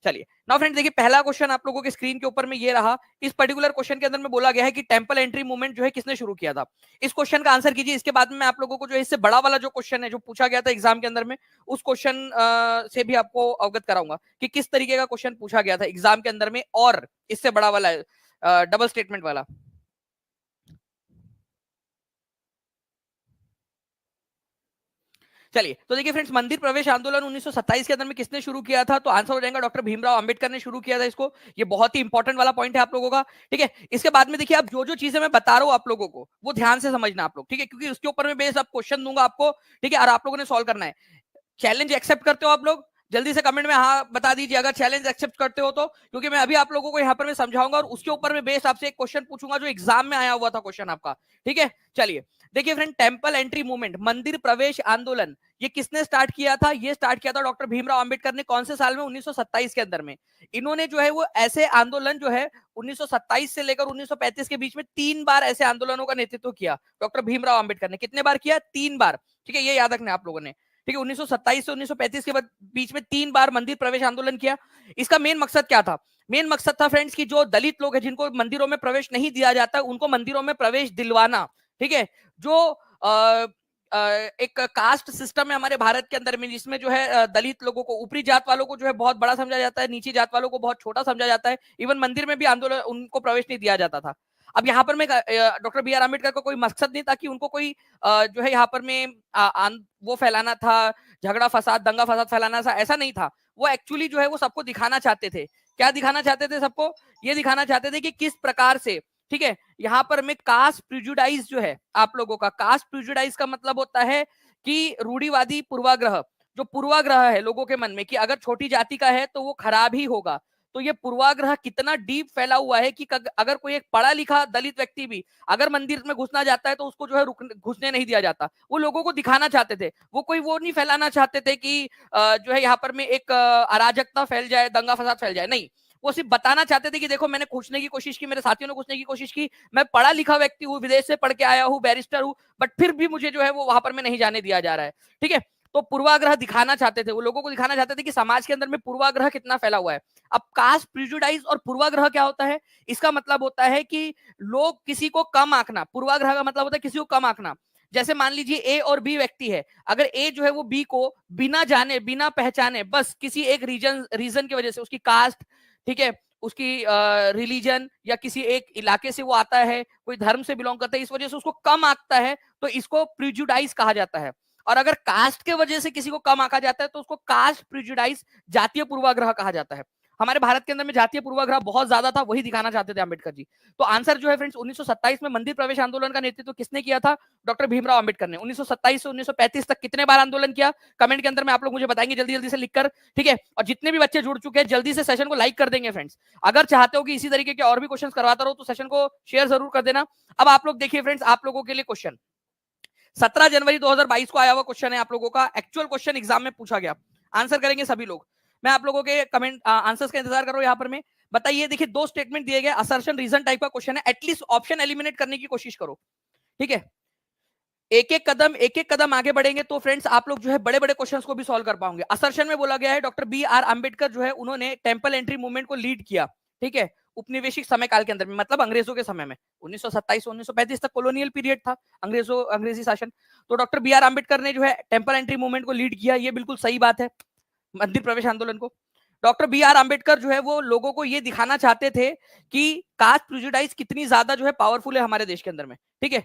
चलिए now friends देखिए पहला क्वेश्चन आप लोगों के स्क्रीन के ऊपर में ये रहा। इस पर्टिकुलर क्वेश्चन के अंदर में बोला गया है कि टेम्पल एंट्री मूवमेंट जो है किसने शुरू किया था। इस क्वेश्चन का आंसर कीजिए। इसके बाद में मैं आप लोगों को जो है इससे बड़ा वाला जो क्वेश्चन है जो पूछा गया था एग्जाम के अंदर में उस क्वेश्चन से भी आपको अवगत कराऊंगा कि किस तरीके का क्वेश्चन पूछा गया था एग्जाम के अंदर में और इससे बड़ा वाला डबल स्टेटमेंट वाला। चलिए तो देखिए फ्रेंड्स मंदिर प्रवेश आंदोलन 1927 के अंदर में किसने शुरू किया था, तो आंसर हो जाएगा डॉक्टर भीमराव अंबेडकर ने शुरू किया था इसको। ये बहुत ही इंपॉर्टेंट वाला पॉइंट है आप लोगों का। ठीक है, इसके बाद में देखिए आप जो जो चीजें मैं बता रहा हूं आप लोगों को वो ध्यान से समझना आप लोग, ठीक है, क्योंकि उसके ऊपर में बेस आप क्वेश्चन दूंगा आपको, ठीक है, और आप लोगों ने सॉल्व करना है। चैलेंज एक्सेप्ट करते हो आप लोग, जल्दी से कमेंट में हाँ बता दीजिए अगर चैलेंज एक्सेप्ट करते हो तो, क्योंकि मैं अभी आप लोगों को यहाँ पर मैं समझाऊंगा और उसके ऊपर में बेस्ड आपसे एक क्वेश्चन पूछूंगा जो एग्जाम में आया हुआ था क्वेश्चन आपका। ठीक है, चलिए देखिए फ्रेंड, टेम्पल एंट्री मूवमेंट मंदिर प्रवेश आंदोलन ये किसने स्टार्ट किया था, ये स्टार्ट किया था डॉक्टर भीमराव अंबेडकर ने। कौन से साल में, 1927 के अंदर में। इन्होंने जो है वो ऐसे आंदोलन जो है 1927 से लेकर 1935 के बीच में 3 बार ऐसे आंदोलनों का नेतृत्व किया डॉक्टर भीमराव अंबेडकर ने। कितने बार किया, 3 बार। ठीक है, ये याद रखना आप लोगों ने। ठीक है, 1927 से 1935 के बीच में 3 बार मंदिर प्रवेश आंदोलन किया। इसका मेन मकसद क्या था, मेन मकसद था फ्रेंड्स कि जो दलित लोग हैं जिनको मंदिरों में प्रवेश नहीं दिया जाता उनको मंदिरों में प्रवेश दिलवाना। ठीक है, जो एक कास्ट सिस्टम है हमारे भारत के अंदर में जिसमें जो है दलित लोगों को, ऊपरी जात वालों को जो है बहुत बड़ा समझा जाता है, नीची जात वालों को बहुत छोटा समझा जाता है। इवन मंदिर में भी आंदोलन उनको प्रवेश नहीं दिया जाता था। अब यहाँ पर में डॉक्टर बी आर अम्बेडकर का कोई मकसद नहीं था कि उनको कोई जो है यहाँ पर में वो फैलाना था, झगड़ा फसाद दंगा फसाद फैलाना था, ऐसा नहीं था। वो एक्चुअली जो है वो सबको दिखाना चाहते थे। क्या दिखाना चाहते थे सबको, ये दिखाना चाहते थे कि किस प्रकार से, ठीक है, यहाँ पर में कास्ट प्रिजुडाइज जो है आप लोगों का, कास्ट प्रिजुडाइज का मतलब होता है कि रूढ़िवादी पूर्वाग्रह, जो पूर्वाग्रह है लोगों के मन में कि अगर छोटी जाति का है तो वो खराब ही होगा। तो ये पूर्वाग्रह कितना डीप फैला हुआ है कि अगर कोई एक पढ़ा लिखा दलित व्यक्ति भी अगर मंदिर में घुसना जाता है तो उसको जो है घुसने नहीं दिया जाता। वो लोगों को दिखाना चाहते थे, वो कोई वो नहीं फैलाना चाहते थे कि जो है यहाँ पर में एक अराजकता फैल जाए, दंगा फसाद फैल जाए, नहीं। वो सिर्फ बताना चाहते थे कि देखो मैंने घुसने की कोशिश की, मेरे साथियों ने घुसने की कोशिश की, मैं पढ़ा लिखा व्यक्ति हूँ, विदेश से पढ़ के आया हूँ, बैरिस्टर हूँ, बट फिर भी मुझे जो है वो वहां पर में नहीं जाने दिया जा रहा है। ठीक है, तो पूर्वाग्रह दिखाना चाहते थे, वो लोगों को दिखाना चाहते थे कि समाज के अंदर में पूर्वाग्रह कितना फैला हुआ है। अब कास्ट प्रिजुडाइज और पूर्वाग्रह क्या होता है, इसका मतलब होता है कि लोग किसी को कम आंकना। पूर्वाग्रह का मतलब होता है किसी को कम आंकना। जैसे मान लीजिए ए और बी व्यक्ति है, अगर ए जो है वो बी को बिना जाने बिना पहचाने बस किसी एक रीजन की वजह से, उसकी कास्ट, ठीक है, उसकी रिलीजन या किसी एक इलाके से वो आता है, कोई धर्म से बिलोंग करता है, इस वजह से उसको कम आंकता है तो इसको प्रिजुडाइज कहा जाता है। और अगर कास्ट के वजह से किसी को कम आंका जाता है तो उसको कास्ट प्रिजुडाइज, जातीय पूर्वाग्रह कहा जाता है। हमारे भारत के अंदर में जातीय पूर्वाग्रह बहुत ज्यादा था, वही दिखाना चाहते थे अम्बेडकर जी। तो आंसर जो है फ्रेंड्स 1927 में मंदिर प्रवेश आंदोलन का नेतृत्व किसने किया था, डॉक्टर भीमराव अम्बेडकर ने। 1927 से 1935 तक कितने बार आंदोलन किया, कमेंट के अंदर में आप लोग मुझे बताएंगे जल्दी जल्दी से लिखकर। ठीक है, और जितने भी बच्चे जुड़ चुके हैं जल्दी से सेशन को लाइक कर देंगे फ्रेंड्स। अगर चाहते हो कि इसी तरीके के और भी क्वेश्चन करवाता रहो तो सेशन को शेयर जरूर कर देना। अब आप लोग देखिए फ्रेंड्स, आप लोगों के लिए क्वेश्चन 17 जनवरी 2022 को आया हुआ क्वेश्चन है आप लोगों का, एक्चुअल क्वेश्चन एग्जाम में पूछा गया, आंसर करेंगे सभी लोग। मैं आप लोगों के कमेंट आंसर्स का इंतजार कर रहा हूं। यहाँ पर मैं बताइए, देखिए 2 स्टेटमेंट दिए गए, असर्शन रीजन टाइप का क्वेश्चन है, एटलीस्ट ऑप्शन एलिमिनेट करने की कोशिश करो। ठीक है, एक एक कदम आगे बढ़ेंगे तो फ्रेंड्स आप लोग जो है बड़े बड़े क्वेश्चंस को भी सॉल्व कर पाओगे। असर्शन में बोला गया है डॉक्टर बी आर अम्बेडकर जो है उन्होंने टेम्पल एंट्री मूवमेंट को लीड किया। ठीक है, उपनिवेशिक समय काल के अंदर में, मतलब अंग्रेजों के समय में 1927 1935 तक कॉलोनियल पीरियड था, अंग्रेजी शासन। तो डॉक्टर बी आर अम्बेडकर ने जो है टेम्पल एंट्री मूवमेंट को लीड किया, ये बिल्कुल सही बात है, मंदिर प्रवेश आंदोलन को। डॉक्टर बी आर अम्बेडकर जो है वो लोगों को ये दिखाना चाहते थे कि कास्ट प्रिजुडाइज कितनी ज्यादा जो है पावरफुल है हमारे देश के अंदर में। ठीक है,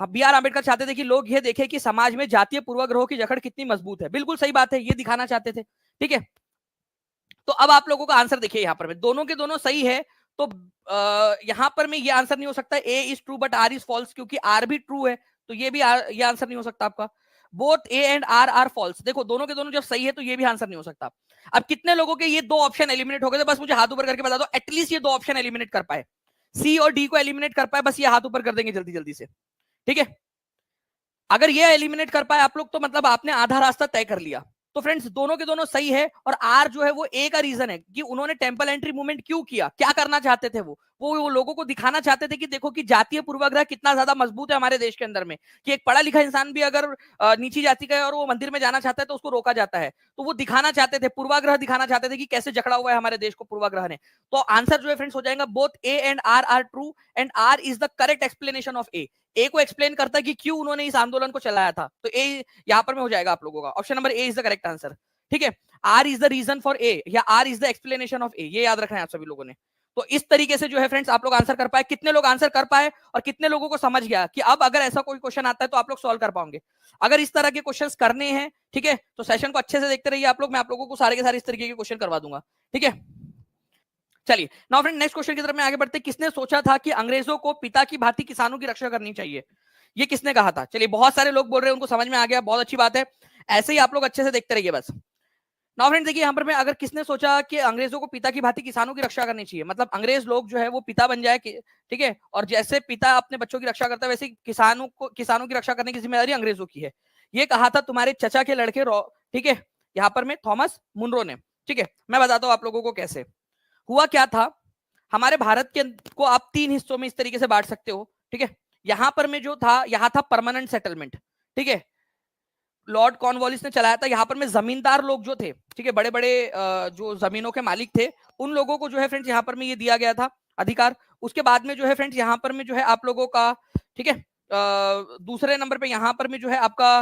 बी आर अम्बेडकर चाहते थे कि लोग ये देखें कि समाज में जातीय पूर्वाग्रहों की जकड़ कितनी मजबूत है, बिल्कुल सही बात है, ये दिखाना चाहते थे। ठीक है, तो अब आप लोगों का आंसर देखिए, यहाँ पर में दोनों के दोनों सही है। तो यहाँ पर में ये आंसर नहीं हो सकता A is true but R is false, क्योंकि आर भी ट्रू है, तो ये भी ये आंसर नहीं हो सकता आपका। Both A and R are false, देखो दोनों के दोनों जब सही है तो ये भी आंसर नहीं हो सकता। अब कितने लोगों के ये 2 ऑप्शन एलिमिनेट हो गए, तो बस मुझे हाथ ऊपर करके बता दो, एटलीस्ट ये 2 ऑप्शन एलिमिनेट कर पाए, सी और डी को एलिमिनेट कर पाए, बस ये हाथ ऊपर कर देंगे जल्दी जल्दी से। ठीक है, अगर ये एलिमिनेट कर पाए आप लोग तो मतलब आपने आधा रास्ता तय कर लिया। तो फ्रेंड्स दोनों के दोनों सही है, और आर जो है वो ए का रीजन है कि उन्होंने टेम्पल एंट्री मूवमेंट क्यों किया, क्या करना चाहते थे, वो वो लोगों को दिखाना चाहते थे कि देखो कि जातीय पूर्वाग्रह कितना ज्यादा मजबूत है हमारे देश के अंदर में, कि एक पढ़ा लिखा इंसान भी अगर नीची जाति का है और वो मंदिर में जाना चाहता है तो उसको रोका जाता है। तो वो दिखाना चाहते थे, पूर्वाग्रह दिखाना चाहते थे कि कैसे जकड़ा हुआ है हमारे देश को पूर्वाग्रह ने। तो आंसर जो है फ्रेंड्स हो जाएगा both A and R true, and R is the correct explanation of A को एक्सप्लेन करता है कि क्यों उन्होंने इस आंदोलन को चलाया था। तो ए यहां पर में हो जाएगा आप लोगों का, option number A is the correct answer. ठीक है, R is the reason for A या R is the explanation of A, ये याद रखना है आप सभी लोगों ने। तो इस तरीके से जो है फ्रेंड्स आप लोग आंसर कर पाए। कितने लोग आंसर कर पाए और कितने लोगों को समझ गया कि अब अगर ऐसा कोई क्वेश्चन आता है तो आप लोग सॉल्व कर पाओगे। अगर इस तरह के क्वेश्चंस करने हैं, ठीक है, तो सेशन को अच्छे से देखते रहिए आप लोग, मैं आप लोगों को सारे के सारे इस तरीके के क्वेश्चन करवा दूंगा। ठीक है, चलिए नाउ फ्रेंड नेक्स्ट क्वेश्चन की तरफ में आगे बढ़ते। किसने सोचा था कि अंग्रेजों को पिता की भांति किसानों की रक्षा करनी चाहिए? ये किसने कहा था? चलिए बहुत सारे लोग बोल रहे हैं, उनको समझ में आ गया, बहुत अच्छी बात है। ऐसे ही आप लोग अच्छे से देखते रहिए बस। नाउ फ्रेंड देखिए यहाँ पर मैं, अगर किसने सोचा कि अंग्रेजों को पिता की भांति किसानों की रक्षा करनी चाहिए, मतलब अंग्रेज लोग जो है वो पिता बन जाए, ठीक है, और जैसे पिता अपने बच्चों की रक्षा करता है वैसे किसानों की रक्षा करने की जिम्मेदारी अंग्रेजों की है। ये कहा था तुम्हारे चचा के लड़के, ठीक है, यहाँ पर में थॉमस मुनरो ने। ठीक है, मैं बताता हूँ आप लोगों को कैसे हुआ क्या था। हमारे भारत के को आप 3 हिस्सों में इस तरीके से बांट सकते हो। ठीक है, यहां पर में जो था, यहाँ था परमानेंट सेटलमेंट। ठीक है, लॉर्ड कॉर्नवालिस ने चलाया था। यहाँ पर में जमींदार लोग जो थे, ठीक है, बड़े बड़े जो जमीनों के मालिक थे, उन लोगों को जो है फ्रेंड्स यहाँ पर में ये दिया गया था अधिकार। उसके बाद में जो है फ्रेंड्स यहाँ पर में जो है आप लोगों का, ठीक है, दूसरे नंबर पे यहाँ पर में जो है आपका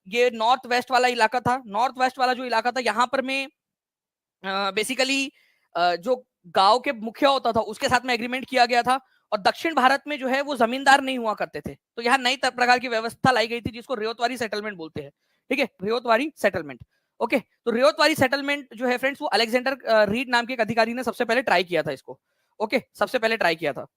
ये नॉर्थ वेस्ट वाला इलाका था। नॉर्थ वेस्ट वाला जो इलाका था यहाँ पर में बेसिकली जो गांव के मुखिया होता था उसके साथ में एग्रीमेंट किया गया था। और दक्षिण भारत में जो है वो जमींदार नहीं हुआ करते थे, तो यहाँ नई प्रकार की व्यवस्था लाई गई थी जिसको रियोतवारी सेटलमेंट बोलते हैं। ठीक है, रियोतवारी सेटलमेंट। ओके, तो रियोतवारी सेटलमेंट जो है फ्रेंड्स वो अलेक्जेंडर रीड नाम के एक अधिकारी ने सबसे पहले ट्राई किया था इसको। ओके, सबसे पहले ट्राई किया था।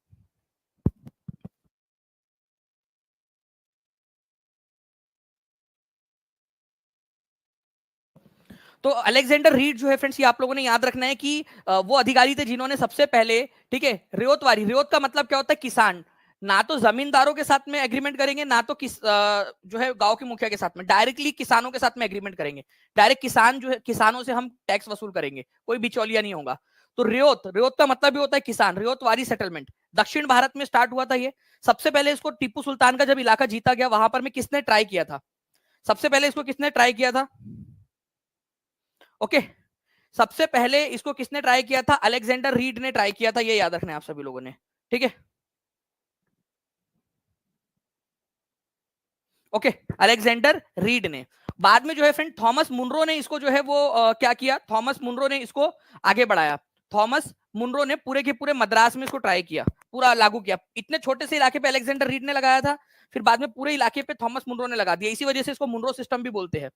तो अलेक्जेंडर रीड जो है फ्रेंड्स, ये आप लोगों ने याद रखना है कि वो अधिकारी थे जिन्होंने सबसे पहले, ठीक है, रियोतवारी, रियोत का मतलब क्या होता है? किसान। ना तो जमींदारों के साथ में एग्रीमेंट करेंगे, ना तो जो है गांव के मुखिया के साथ में, डायरेक्टली किसानों के साथ में एग्रीमेंट करेंगे। डायरेक्ट किसान जो है, किसानों से हम टैक्स वसूल करेंगे, कोई बिचौलिया नहीं होगा। तो रियोत, रियोत का मतलब भी होता है किसान, रियोतवारी सेटलमेंट। दक्षिण भारत में स्टार्ट हुआ था ये। सबसे पहले इसको टीपू सुल्तान का जब इलाका जीता गया, वहां पर में किसने ट्राई किया था? सबसे पहले इसको किसने ट्राई किया था? ओके, सबसे पहले इसको किसने ट्राई किया था? अलेक्जेंडर रीड ने ट्राई किया था, ये याद रखना है आप सभी लोगों ने। ठीक है, ओके, अलेक्जेंडर रीड ने। बाद में जो है फ्रेंड थॉमस मुनरो ने इसको जो है वो क्या किया? थॉमस मुनरो ने इसको आगे बढ़ाया। थॉमस मुनरो ने पूरे के पूरे मद्रास में इसको ट्राई किया, पूरा लागू किया। इतने छोटे से इलाके पे अलेक्जेंडर रीड ने लगाया था, फिर बाद में पूरे इलाके पे थॉमस मुनरो ने लगा दिया। इसी वजह से इसको मुनरो सिस्टम भी बोलते हैं।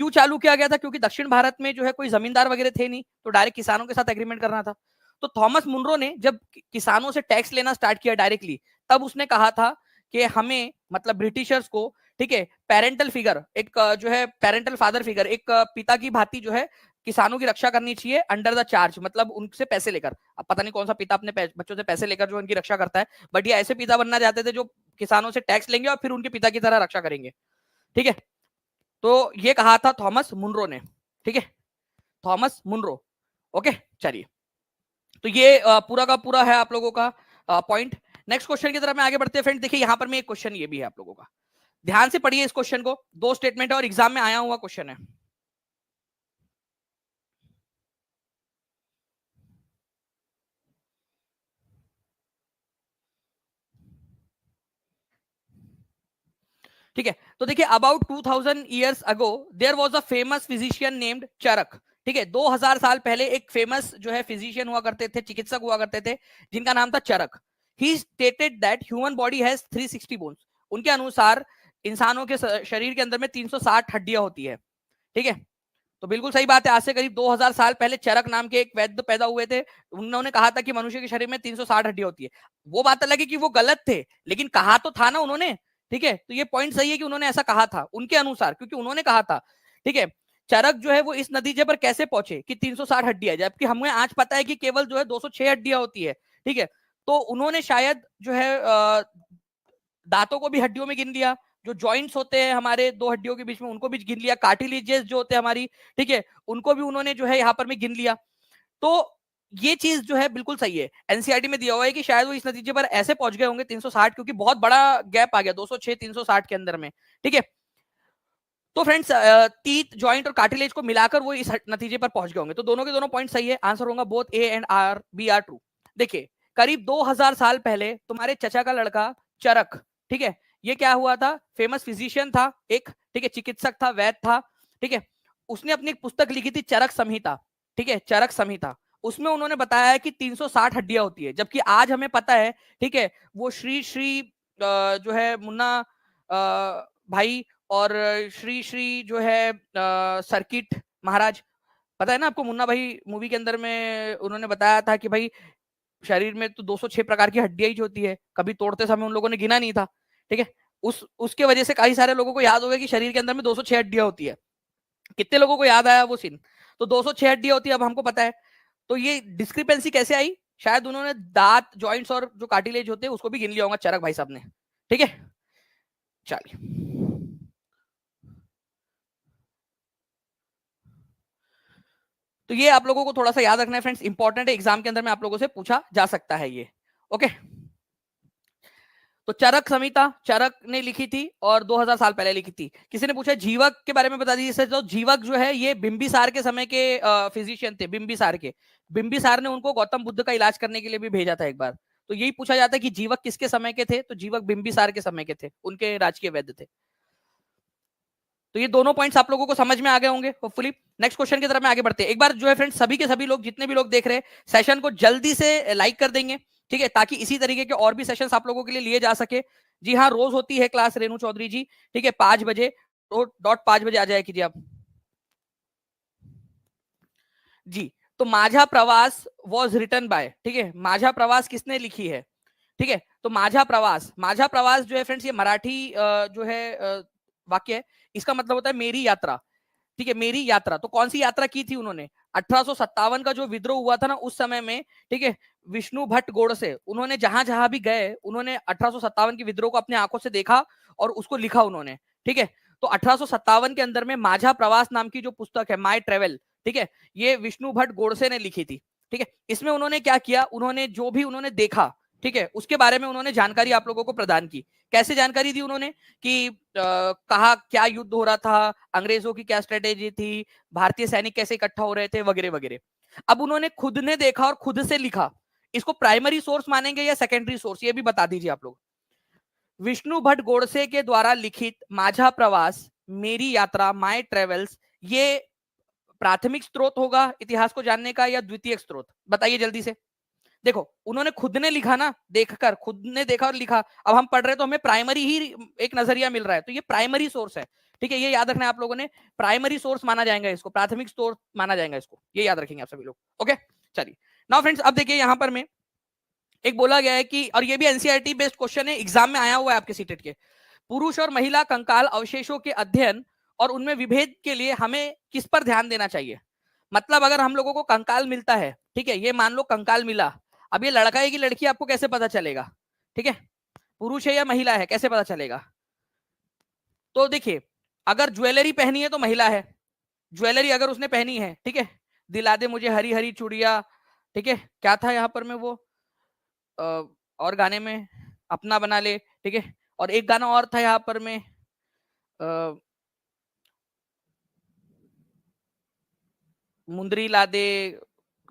क्यों चालू किया गया था? क्योंकि दक्षिण भारत में जो है कोई जमींदार वगैरह थे नहीं, तो डायरेक्ट किसानों के साथ एग्रीमेंट करना था। तो थॉमस मुनरो ने जब किसानों से टैक्स लेना स्टार्ट किया डायरेक्टली, तब उसने कहा था कि हमें, मतलब ब्रिटिशर्स को, ठीक है, पेरेंटल फिगर, एक जो है पेरेंटल फादर फिगर, एक पिता की भांति जो है किसानों की रक्षा करनी चाहिए अंडर द चार्ज, मतलब उनसे पैसे लेकर। अब पता नहीं कौन सा पिता अपने बच्चों से पैसे लेकर जो उनकी रक्षा करता है, बट ये ऐसे पिता बनना चाहते थे जो किसानों से टैक्स लेंगे और फिर उनके पिता की तरह रक्षा करेंगे। ठीक है, तो ये कहा था थॉमस मुनरो ने। ठीक है, थॉमस मुनरो। ओके, चलिए, तो ये पूरा का पूरा है आप लोगों का पॉइंट। नेक्स्ट क्वेश्चन की तरफ में आगे बढ़ते हैं फ्रेंड। देखिए यहाँ पर में एक क्वेश्चन ये भी है आप लोगों का, ध्यान से पढ़िए इस क्वेश्चन को। 2 स्टेटमेंट है और एग्जाम में आया हुआ क्वेश्चन है। ठीक है, तो देखिए about 2000 years ago there was a famous physician named Charak. ठीक है, 2000 साल पहले एक फेमस जो है फिजिशियन हुआ करते थे, चिकित्सक हुआ करते थे, जिनका नाम था Charak. He stated that human body has 360 bones. उनके अनुसार इंसानों के शरीर के अंदर में 360 हड्डियां होती है। ठीक है, तो बिल्कुल सही बात है। आज से करीब 2000 साल पहले चरक नाम के एक वैद्य पैदा हुए थे। उन्होंने कहा था कि मनुष्य के शरीर में 360 हड्डियां होती है। वो बात अलग है कि वो गलत थे, लेकिन कहा तो था ना उन्होंने। ठीक है, तो ये पॉइंट सही है कि उन्होंने ऐसा कहा था उनके अनुसार, क्योंकि उन्होंने कहा था। ठीक है, चरक जो है वो इस नतीजे पर कैसे पहुंचे कि 360 हड्डियां, जबकि हमें आज पता है कि केवल जो है 206 हड्डियां होती है। ठीक है, तो उन्होंने शायद जो है दांतों को भी हड्डियों में गिन लिया, जो जॉइंट्स होते हैं हमारे 2 हड्डियों के बीच में उनको भी गिन लिया, कार्टिलेजेस जो होते हैं हमारी, ठीक है, उनको भी उन्होंने जो है यहाँ पर में गिन लिया। तो ये चीज जो है बिल्कुल सही है, एनसीईआरटी में दिया हुआ है कि शायद वो इस नतीजे पर ऐसे पहुंच गए होंगे 360, क्योंकि बहुत बड़ा गैप आ गया 206 360 के अंदर में, ठीक है। तो फ्रेंड्स टीथ, जॉइंट और कार्टिलेज को मिलाकर वो इस नतीजे पर पहुंच गए होंगे। तो दोनों के दोनों पॉइंट सही है, आंसर होगा both A and R B are true. देखिए करीब 2000 साल पहले तुम्हारे चचा का लड़का चरक, ठीक है, ये क्या हुआ था, फेमस फिजिशियन था एक, ठीक है, चिकित्सक था, वैद्य था, ठीक है। उसने अपनी एक पुस्तक लिखी थी चरक संहिता, ठीक है, चरक संहिता। उसमें उन्होंने बताया है कि 360 हड्डियां होती है, जबकि आज हमें पता है, ठीक है, वो श्री श्री जो है मुन्ना भाई और श्री श्री जो है सर्किट महाराज, पता है ना आपको, मुन्ना भाई मूवी के अंदर में उन्होंने बताया था कि भाई शरीर में तो 206 प्रकार की हड्डियां ही होती है, कभी तोड़ते समय उन लोगों ने गिना नहीं था, ठीक है। उसके वजह से कई सारे लोगों को याद हो गया कि शरीर के अंदर में 206 हड्डियां होती है। कितने लोगों को याद आया वो सीन? तो 206 हड्डियां होती है, अब हमको पता है। तो ये डिस्क्रिपेंसी कैसे आई? शायद उन्होंने दांत, जॉइंट्स और जो कार्टिलेज होते हैं उसको भी गिन लिया होगा चरक भाई साहब ने, ठीक है। चलिए, तो ये आप लोगों को थोड़ा सा याद रखना है फ्रेंड्स, इंपॉर्टेंट है, एग्जाम के अंदर में आप लोगों से पूछा जा सकता है ये, ओके। तो चरक संहिता चरक ने लिखी थी और 2000 साल पहले लिखी थी। किसी ने पूछा जीवक के बारे में बता दीजिए। तो जीवक जो है ये बिंबिसार के समय के फिजिशियन थे, बिंबिसार के। बिंबिसार ने उनको गौतम बुद्ध का इलाज करने के लिए भी भेजा था एक बार। तो यही पूछा जाता है कि जीवक किसके समय के थे, तो जीवक बिंबिसार के समय के थे, उनके राजकीय वैद्य थे। तो ये दोनों पॉइंट्स आप लोगों को समझ में आ गए होंगे होपफुली। नेक्स्ट क्वेश्चन की तरफ में आगे बढ़ते हैं। एक बार जो है फ्रेंड्स सभी के सभी लोग, जितने भी लोग देख रहे हैं सेशन को, जल्दी से लाइक कर देंगे, ठीक है, ताकि इसी तरीके के और भी सेशंस आप लोगों के लिए लिए जा सके। जी हाँ, रोज होती है क्लास रेणु चौधरी जी, ठीक है, 5 बजे, तो डॉट 5 बजे आ जाए कीजिए आप जी। तो माझा प्रवास वॉज रिटन बाय, ठीक है, माझा प्रवास किसने लिखी है, ठीक है। तो माझा प्रवास, माझा प्रवास जो है फ्रेंड्स ये मराठी जो है वाक्य है। इसका मतलब होता है मेरी यात्रा, ठीक है, मेरी यात्रा। तो कौन सी यात्रा की थी उन्होंने? 1857 का जो विद्रोह हुआ था ना उस समय में, ठीक है, विष्णु भट्ट गोडसे, उन्होंने जहां जहां भी गए उन्होंने 1857 के विद्रोह को अपने आंखों से देखा और उसको लिखा उन्होंने, ठीक है। तो 1857 के अंदर में माझा प्रवास नाम की जो पुस्तक है, माई ट्रेवल, ठीक है, ये विष्णु भट्ट गोडसे ने लिखी थी, ठीक है। इसमें उन्होंने क्या किया, उन्होंने जो भी उन्होंने देखा, ठीक है, उसके बारे में उन्होंने जानकारी आप लोगों को प्रदान की। कैसे जानकारी दी उन्होंने कि कहा क्या युद्ध हो रहा था, अंग्रेजों की क्या स्ट्रेटेजी थी, भारतीय सैनिक कैसे इकट्ठा हो रहे थे, वगैरह वगैरह। अब उन्होंने खुद ने देखा और खुद से लिखा, इसको प्राइमरी सोर्स मानेंगे या सेकेंडरी सोर्स, ये भी बता दीजिए आप लोग। विष्णु भट्ट गोडसे के द्वारा लिखित माझा प्रवास, मेरी यात्रा, माय ट्रेवल्स, ये प्राथमिक स्रोत होगा इतिहास को जानने का या द्वितीयक स्रोत? बताइए जल्दी से। देखो उन्होंने खुद ने लिखा ना, देखकर, खुद ने देखा और लिखा। अब हम पढ़ रहे तो हमें प्राइमरी ही एक नजरिया मिल रहा है, तो ये प्राइमरी सोर्स है, ठीक है, ये याद रखना है आप लोगों ने। प्राइमरी सोर्स माना जाएगा इसको, प्राथमिक सोर्स माना जाएगा इसको, ये याद रखेंगे आप सभी लोग, ओके। चलिए नाउ फ्रेंड्स, अब देखिए यहां पर में एक बोला गया है कि, और ये भी एनसीईआरटी बेस्ड क्वेश्चन है, एग्जाम में आया हुआ है आपके सीटेट के, पुरुष और महिला कंकाल अवशेषों के अध्ययन और उनमें विभेद के लिए हमें किस पर ध्यान देना चाहिए? मतलब अगर हम लोगों को कंकाल मिलता है, ठीक है, ये मान लो कंकाल मिला, अब ये लड़का है कि लड़की आपको कैसे पता चलेगा, ठीक है, पुरुष है या महिला है, कैसे पता चलेगा? तो देखिए अगर ज्वेलरी पहनी है तो महिला है, ज्वेलरी अगर उसने पहनी है, ठीक है, दिला दे मुझे हरी हरी चूड़िया, ठीक है, क्या था यहाँ पर में वो और गाने में, अपना बना ले, ठीक है, और एक गाना और था यहाँ पर में मुंदरी ला दे,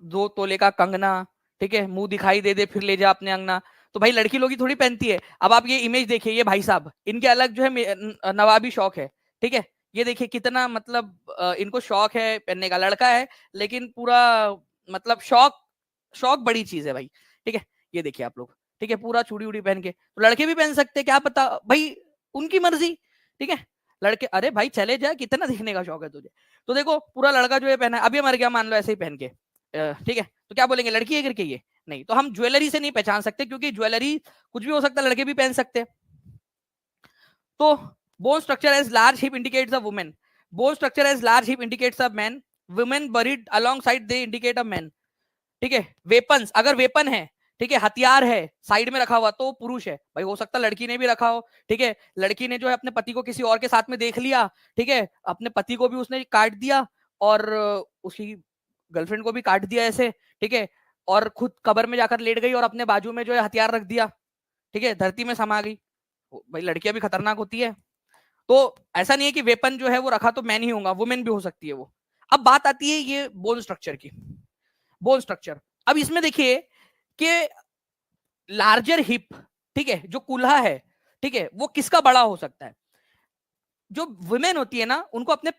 2 तोले का कंगना, ठीक है, मुंह दिखाई दे दे फिर ले जा अपने अंगना। तो भाई लड़की लोग ही थोड़ी पहनती है। अब आप ये इमेज देखिए, ये भाई साहब इनके अलग जो है नवाबी शौक है, ठीक है, ये देखिए कितना मतलब इनको शौक है पहनने का, लड़का है लेकिन पूरा मतलब शौक, शौक बड़ी चीज है भाई, ठीक है। ये देखिए आप लोग, ठीक है, पूरा चूड़ी उड़ी पहन के, तो लड़के भी पहन सकते हैं, क्या पता भाई, उनकी मर्जी, ठीक है। लड़के अरे भाई चले जाए, कितना देखने का शौक है तुझे। तो देखो पूरा लड़का जो है पहना है, अभी मर गया मान लो ऐसे ही पहन के, ठीक है, तो क्या बोलेंगे, लड़की है करके? ये नहीं, तो हम ज्वेलरी से नहीं पहचान सकते, क्योंकि ज्वेलरी कुछ भी हो सकता है, लड़के भी पहन सकते हैं। तो bone structure as large hip indicates a woman, bone structure as large hip indicates a man, women buried alongside they indicate a man, ठीक है। वेपन्स, अगर वेपन है, ठीक है, हथियार है साइड में रखा हुआ, तो पुरुष है भाई, हो सकता है लड़की ने भी रखा हो, ठीक है, लड़की ने जो है अपने पति को किसी और के साथ में देख लिया, ठीक है, अपने पति को भी उसने काट दिया और उसकी गर्लफ्रेंड को भी काट दिया ऐसे, ठीक है, और खुद कब्र में जाकर लेट गई और अपने बाजू में जो है हथियार रख दिया, ठीक है, धरती में समा गई। भाई लड़कियां भी खतरनाक होती है, तो ऐसा नहीं है कि वेपन जो है वो रखा तो मैन ही होगा, वुमेन भी हो सकती है वो। अब बात आती है ये बोन स्ट्रक्चर की, बोन स्ट्रक्चर। अब इसमें देखिए कि लार्जर हिप, ठीक है, जो कुल्हा है, ठीक है, वो किसका बड़ा हो सकता है? जो वुमेन होती है ना, उनको अपने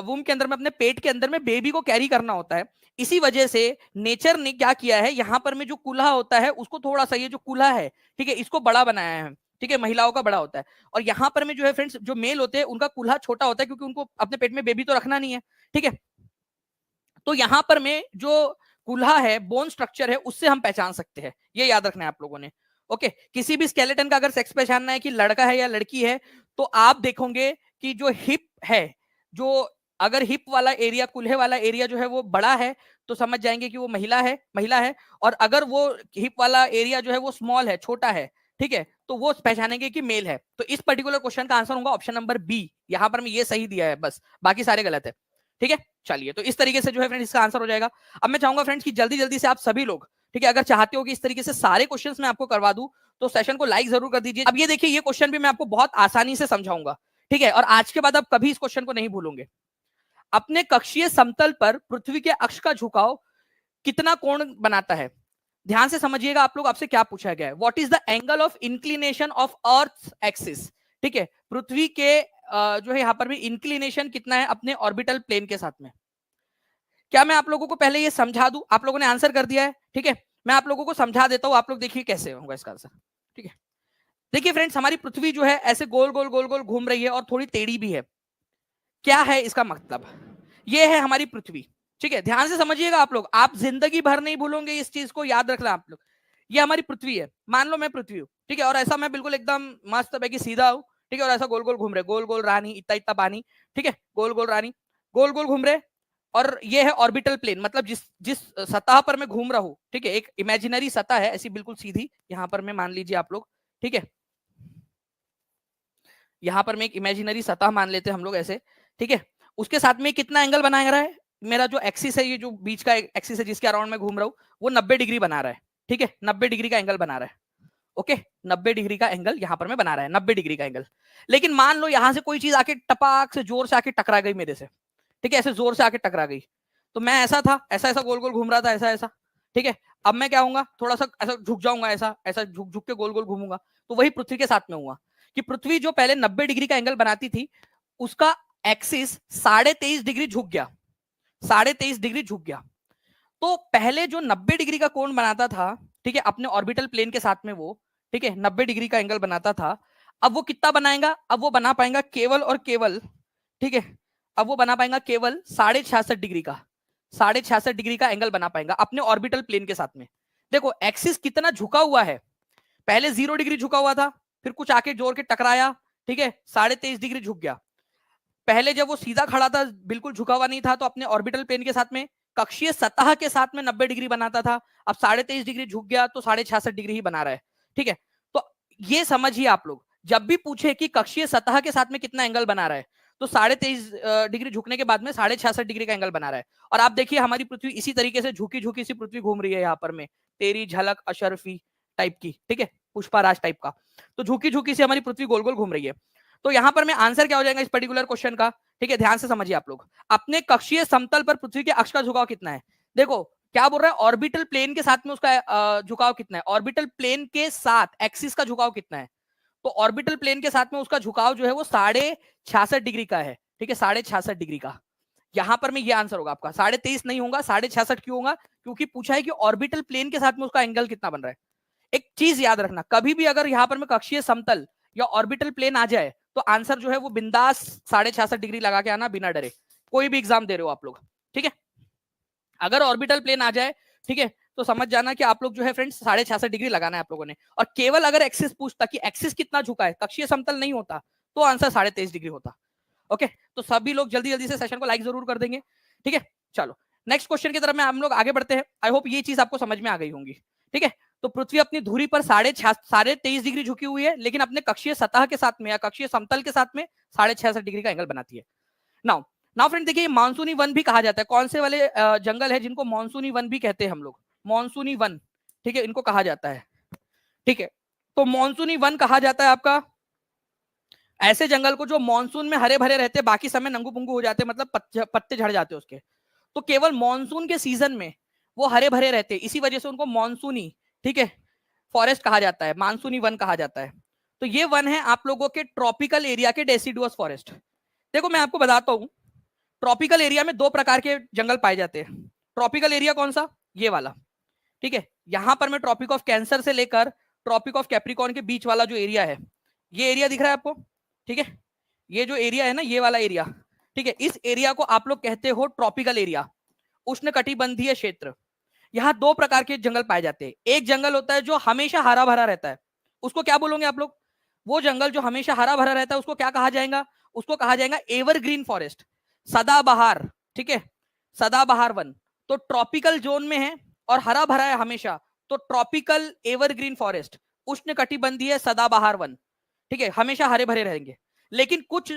वूम के अंदर में, अपने पेट के अंदर में बेबी को कैरी करना होता है। इसी वजह से नेचर ने क्या किया है, यहाँ पर में जो कुल्हा होता है उसको थोड़ा सा, ये जो कुल्हा है, ठीक है, इसको बड़ा बनाया है, ठीक है, महिलाओं का बड़ा होता है। और यहाँ पर में जो है फ्रेंड्स, जो मेल होते हैं उनका कुल्हा छोटा होता है, क्योंकि उनको अपने पेट में बेबी तो रखना नहीं है, ठीक है। तो यहाँ पर में जो कुल्हा है, बोन स्ट्रक्चर है, उससे हम पहचान सकते हैं, ये याद रखना है आप लोगों ने। ओके, किसी भी स्केलेटन का अगर सेक्स पहचानना है कि लड़का है या लड़की है, तो आप देखोगे कि जो हिप है, जो अगर हिप वाला एरिया, कुल्हे वाला एरिया जो है वो बड़ा है, तो समझ जाएंगे कि वो महिला है, महिला है। और अगर वो हिप वाला एरिया जो है वो स्मॉल है, छोटा है, ठीक है, तो वो पहचानेंगे कि मेल है। तो इस पर्टिकुलर क्वेश्चन का आंसर होगा ऑप्शन नंबर बी। यहां पर मैं ये सही दिया है, बस बाकी सारे गलत है, ठीक है। चलिए, तो इस तरीके से जो है फ्रेंड्स इसका आंसर हो जाएगा। अब मैं चाहूंगा फ्रेंड्स कि जल्दी जल्दी से आप सभी लोग, ठीक है, अगर चाहते हो कि इस तरीके से सारे क्वेश्चंस मैं आपको करवा दूं, तो सेशन को लाइक जरूर कर दीजिए। अब ये देखिए, ये क्वेश्चन भी मैं आपको बहुत आसानी से समझाऊंगा, ठीक है, और आज के बाद आप कभी इस क्वेश्चन को नहीं भूलोगे। अपने कक्षीय समतल पर पृथ्वी के अक्ष का झुकाव कितना कोण बनाता है? ध्यान से समझिएगा आप लोग, आपसे क्या पूछा गया है, what is the angle of inclination of earth axis, ठीक है, पृथ्वी के जो है यहाँ पर भी इंक्लिनेशन कितना है अपने ऑर्बिटल प्लेन के साथ में। क्या मैं आप लोगों को पहले ये समझा दूं? आप लोगों ने आंसर कर दिया है, ठीक है, मैं आप लोगों को समझा देता हूं, आप लोग देखिए कैसे होगा इसका आंसर, ठीक है। देखिए फ्रेंड्स, हमारी पृथ्वी जो है ऐसे गोल गोल गोल गोल घूम रही है और थोड़ी टेढ़ी भी है। क्या है इसका मतलब? ये है हमारी पृथ्वी, ठीक है, ध्यान से समझिएगा आप लोग, आप जिंदगी भर नहीं भूलोगे इस चीज को, याद रखना आप लोग। ये हमारी पृथ्वी है, मान लो मैं पृथ्वी हूँ, ठीक है, और ऐसा मैं बिल्कुल एकदम मस्त है कि सीधा हूँ, ठीक है, और ऐसा गोल गोल घूम रहे, गोल गोल रानी, इतना इतना पानी, ठीक है, गोल गोल रानी, गोल गोल घूम रहे। और ये है ऑर्बिटल प्लेन, मतलब जिस जिस सतह पर मैं घूम रहा हूँ, ठीक है, एक इमेजिनरी सतह है ऐसी बिल्कुल सीधी, यहां पर मैं मान लीजिए आप लोग, ठीक है, यहां पर मैं एक इमेजिनरी सतह मान लेते हैं हम लोग ऐसे, ठीक है। उसके साथ में कितना एंगल बना रहा है, मेरा जो एक्सिस है, ये जो बीच का एक्सिस है जिसके अराउंड में घूम रहा हूँ, वो 90 डिग्री बना रहा है, ठीक है, 90 डिग्री का एंगल बना रहा है। ओके, 90 डिग्री का एंगल यहां पर मैं बना रहा है, 90 डिग्री का एंगल। लेकिन मान लो यहां से कोई चीज आके टपाक से जोर से आके टकरा गई मेरे से, ठीक है, ऐसे जोर से आके टकरा गई, तो मैं ऐसा था, ऐसा ऐसा गोल गोल घूम रहा था, ऐसा ऐसा, ठीक है। अब मैं क्या हूंगा, थोड़ा सा ऐसा झुक जाऊंगा, ऐसा ऐसा झुक झुक के गोल गोल घूमूंगा। तो वही पृथ्वी के साथ में हुआ कि पृथ्वी जो पहले 90 डिग्री का एंगल बनाती थी, उसका एक्सिस 23.5 डिग्री झुक गया, 23.5 डिग्री झुक गया। तो पहले जो 90 डिग्री का कोण बनाता था, ठीक है, अपने ऑर्बिटल प्लेन के साथ में वो, ठीक है, 90 डिग्री का एंगल बनाता था, अब वो कितना बनाएगा, अब वो बना पाएगा केवल और केवल, ठीक है, अब वो बना पाएगा केवल 66.5 डिग्री का, 66.5 डिग्री का एंगल बना पाएगा अपने ऑर्बिटल प्लेन के साथ में। देखो एक्सिस कितना झुका हुआ है, पहले 0 डिग्री झुका हुआ था, फिर कुछ आके जोर के टकराया, ठीक है, 23.5 डिग्री झुक गया। पहले जब वो सीधा खड़ा था, बिल्कुल झुका हुआ नहीं था, तो अपने ऑर्बिटल प्लेन के साथ में कक्षीय सतह के साथ में 90 डिग्री बनाता था, अब 23.5 डिग्री झुक गया तो 66.5 डिग्री ही बना रहा है, ठीक है। तो ये समझिए आप लोग, जब भी पूछे कि कक्षीय सतह के साथ में कितना एंगल बना रहा है, तो 23.5 डिग्री झुकने के बाद में 66.5 डिग्री का एंगल बना रहा है। और आप देखिए हमारी पृथ्वी इसी तरीके से झुकी झुकी सी पृथ्वी घूम रही है यहाँ पर में, तेरी झलक अशरफी टाइप की, ठीक है, पुष्पाराज टाइप का। तो झुकी झुकी से हमारी पृथ्वी गोल गोल घूम रही है। तो यहां पर में आंसर क्या हो जाएगा इस पर्टिकुलर क्वेश्चन का, ठीक है, ध्यान से समझिए आप लोग। अपने कक्षीय समतल पर पृथ्वी के अक्ष का झुकाव कितना है? देखो क्या बोल रहा है, ऑर्बिटल प्लेन के साथ में उसका झुकाव कितना है, ऑर्बिटल प्लेन के साथ एक्सिस का झुकाव कितना है? तो ऑर्बिटल प्लेन के साथ में उसका झुकाव जो है वो 66.5 डिग्री का है, ठीक है, 66.5 डिग्री का। यहां पर में ये आंसर होगा आपका, 23.5 नहीं होगा, 66.5 क्यों होगा? क्योंकि पूछा है कि ऑर्बिटल प्लेन के साथ में उसका एंगल कितना बन रहा है। एक चीज याद रखना, कभी भी अगर यहाँ पर में कक्षीय समतल या ऑर्बिटल प्लेन आ जाए, तो आंसर जो है वो बिंदास 66.5 डिग्री लगा के आना, बिना डरे। कोई भी एग्जाम दे रहे हो आप लोग, ठीक है, अगर ऑर्बिटल प्लेन आ जाए, ठीक है, तो समझ जाना कि आप लोग जो है फ्रेंड्स 66.5 डिग्री लगाना है आप लोगों ने। और केवल अगर एक्सिस पूछता कि एक्सिस कितना झुका है, कक्षीय समतल नहीं होता, तो आंसर 23.5 डिग्री होता। ओके, तो सभी लोग जल्दी जल्दी से सेशन को लाइक जरूर कर देंगे, ठीक है। चलो नेक्स्ट क्वेश्चन की तरफ में हम लोग आगे बढ़ते हैं। आई होप ये चीज आपको समझ में आ गई होंगी, ठीक है। तो पृथ्वी अपनी धुरी पर 23.5 डिग्री झुकी हुई है, लेकिन अपने कक्षीय सतह के साथ में या कक्षीय समतल के साथ में 66 डिग्री का एंगल बनाती है। नाउ नाउ फ्रेंड देखिए, मानसूनी वन भी कहा जाता है, कौन से वाले जंगल है जिनको मानसूनी वन भी कहते हैं हम लोग, मॉनसूनी वन, ठीक है, इनको कहा जाता है। ठीक है, तो मॉनसूनी वन कहा जाता है आपका ऐसे जंगल को जो मानसून में हरे भरे रहते, बाकी समय नंगू पुंगू हो जाते, मतलब पत्ते झड़ जाते उसके। तो केवल मानसून के सीजन में वो हरे भरे रहते, इसी वजह से उनको मानसूनी, ठीक है, फॉरेस्ट कहा जाता है, मानसूनी वन कहा जाता है। तो ये वन है आप लोगों के ट्रॉपिकल एरिया के डेसिडुअस फॉरेस्ट। देखो मैं आपको बताता हूं, ट्रॉपिकल एरिया में दो प्रकार के जंगल पाए जाते हैं। ट्रॉपिकल एरिया कौन सा? ये वाला, ठीक है। यहां पर मैं ट्रॉपिक ऑफ कैंसर से लेकर ट्रॉपिक ऑफ कैप्रिकॉर्न के बीच वाला जो एरिया है, ये एरिया दिख रहा है आपको, ठीक है। ये जो एरिया है ना, ये वाला एरिया, ठीक है, इस एरिया को आप लोग कहते हो ट्रॉपिकल एरिया, उष्णकटिबंधीय क्षेत्र। यहाँ दो प्रकार के जंगल पाए जाते हैं। एक जंगल होता है जो हमेशा हरा भरा रहता है, उसको क्या बोलोगे आप लोग? वो जंगल जो हमेशा हरा भरा रहता है उसको क्या कहा जाएगा? उसको कहा जाएगा एवरग्रीन फॉरेस्ट, सदाबहार, ठीक है, सदाबहार वन। तो ट्रॉपिकल जोन में है और हरा भरा है हमेशा, तो ट्रॉपिकल एवरग्रीन फॉरेस्ट, उष्णकटिबंधीय सदाबहार वन, ठीक है, हमेशा हरे भरे रहेंगे। लेकिन कुछ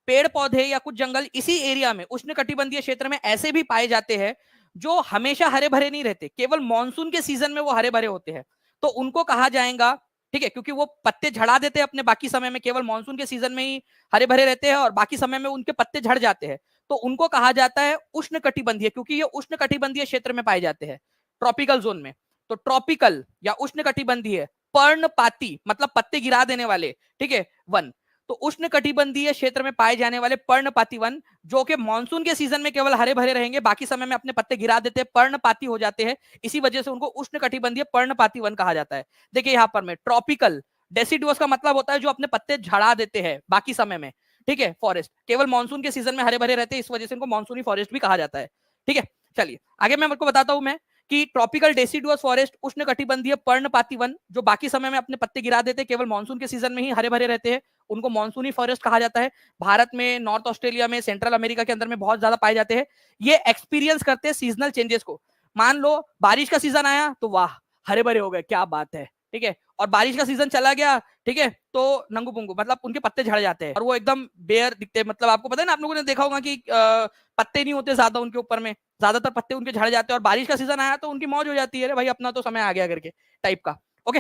पेड़ पौधे या कुछ जंगल इसी एरिया में, उष्णकटिबंधीय क्षेत्र में ऐसे भी पाए जाते हैं जो हमेशा हरे भरे नहीं रहते, केवल मानसून के सीजन में वो हरे भरे होते हैं। तो उनको कहा जाएगा, ठीक है, क्योंकि वो पत्ते झड़ा देते हैं अपने, बाकी समय में केवल मानसून के सीजन में ही हरे भरे रहते हैं और बाकी समय में उनके पत्ते झड़ जाते हैं। तो उनको कहा जाता है उष्णकटिबंधीय, क्योंकि ये उष्णकटिबंधीय क्षेत्र में पाए जाते हैं, ट्रॉपिकल जोन में। तो ट्रॉपिकल या उष्णकटिबंधीय पर्णपाती, मतलब पत्ते गिरा देने वाले, ठीक है, वन। तो उष्णकटिबंधीय क्षेत्र में पाए जाने वाले पर्णपाती वन, जो कि मानसून के सीजन में केवल हरे भरे रहेंगे, बाकी समय में अपने पत्ते गिरा देते हैं, पर्णपाती हो जाते हैं, इसी वजह से उनको उष्णकटिबंधीय पर्णपाती वन कहा जाता है। देखिए यहाँ पर में ट्रॉपिकल डेसिडुअस का मतलब होता है जो अपने पत्ते झड़ा देते हैं बाकी समय में, ठीक है, फॉरेस्ट केवल मानसून के सीजन में हरे भरे रहते हैं, इस वजह से इनको मानसूनी फॉरेस्ट भी कहा जाता है। ठीक है, चलिए आगे मैं आपको बताता हूं मैं कि ट्रॉपिकल डेसिडुअस फॉरेस्ट, उष्णकटिबंधीय पर्णपाती वन, जो बाकी समय में अपने पत्ते गिरा देते, केवल मानसून के सीजन में ही हरे भरे रहते हैं, उनको मानसूनी फॉरेस्ट कहा जाता है। भारत में, नॉर्थ ऑस्ट्रेलिया में, सेंट्रल अमेरिका के अंदर में बहुत ज्यादा पाए जाते हैं। ये एक्सपीरियंस करते हैं सीजनल चेंजेस को। मान लो बारिश का सीजन आया तो वाह हरे भरे हो गए, क्या बात है, ठीक है, और बारिश का सीजन चला गया, ठीक है, तो नंगू पुंगू, मतलब उनके पत्ते झड़ जाते हैं और वो एकदम बेयर दिखते हैं। मतलब आपको पता है ना, आप लोगों ने देखा होगा कि पत्ते नहीं होते ज्यादा उनके ऊपर में, ज्यादातर पत्ते उनके झड़ जाते हैं और बारिश का सीजन आया तो उनकी मौज हो जाती है, भाई अपना तो समय आ गया करके टाइप का। ओके,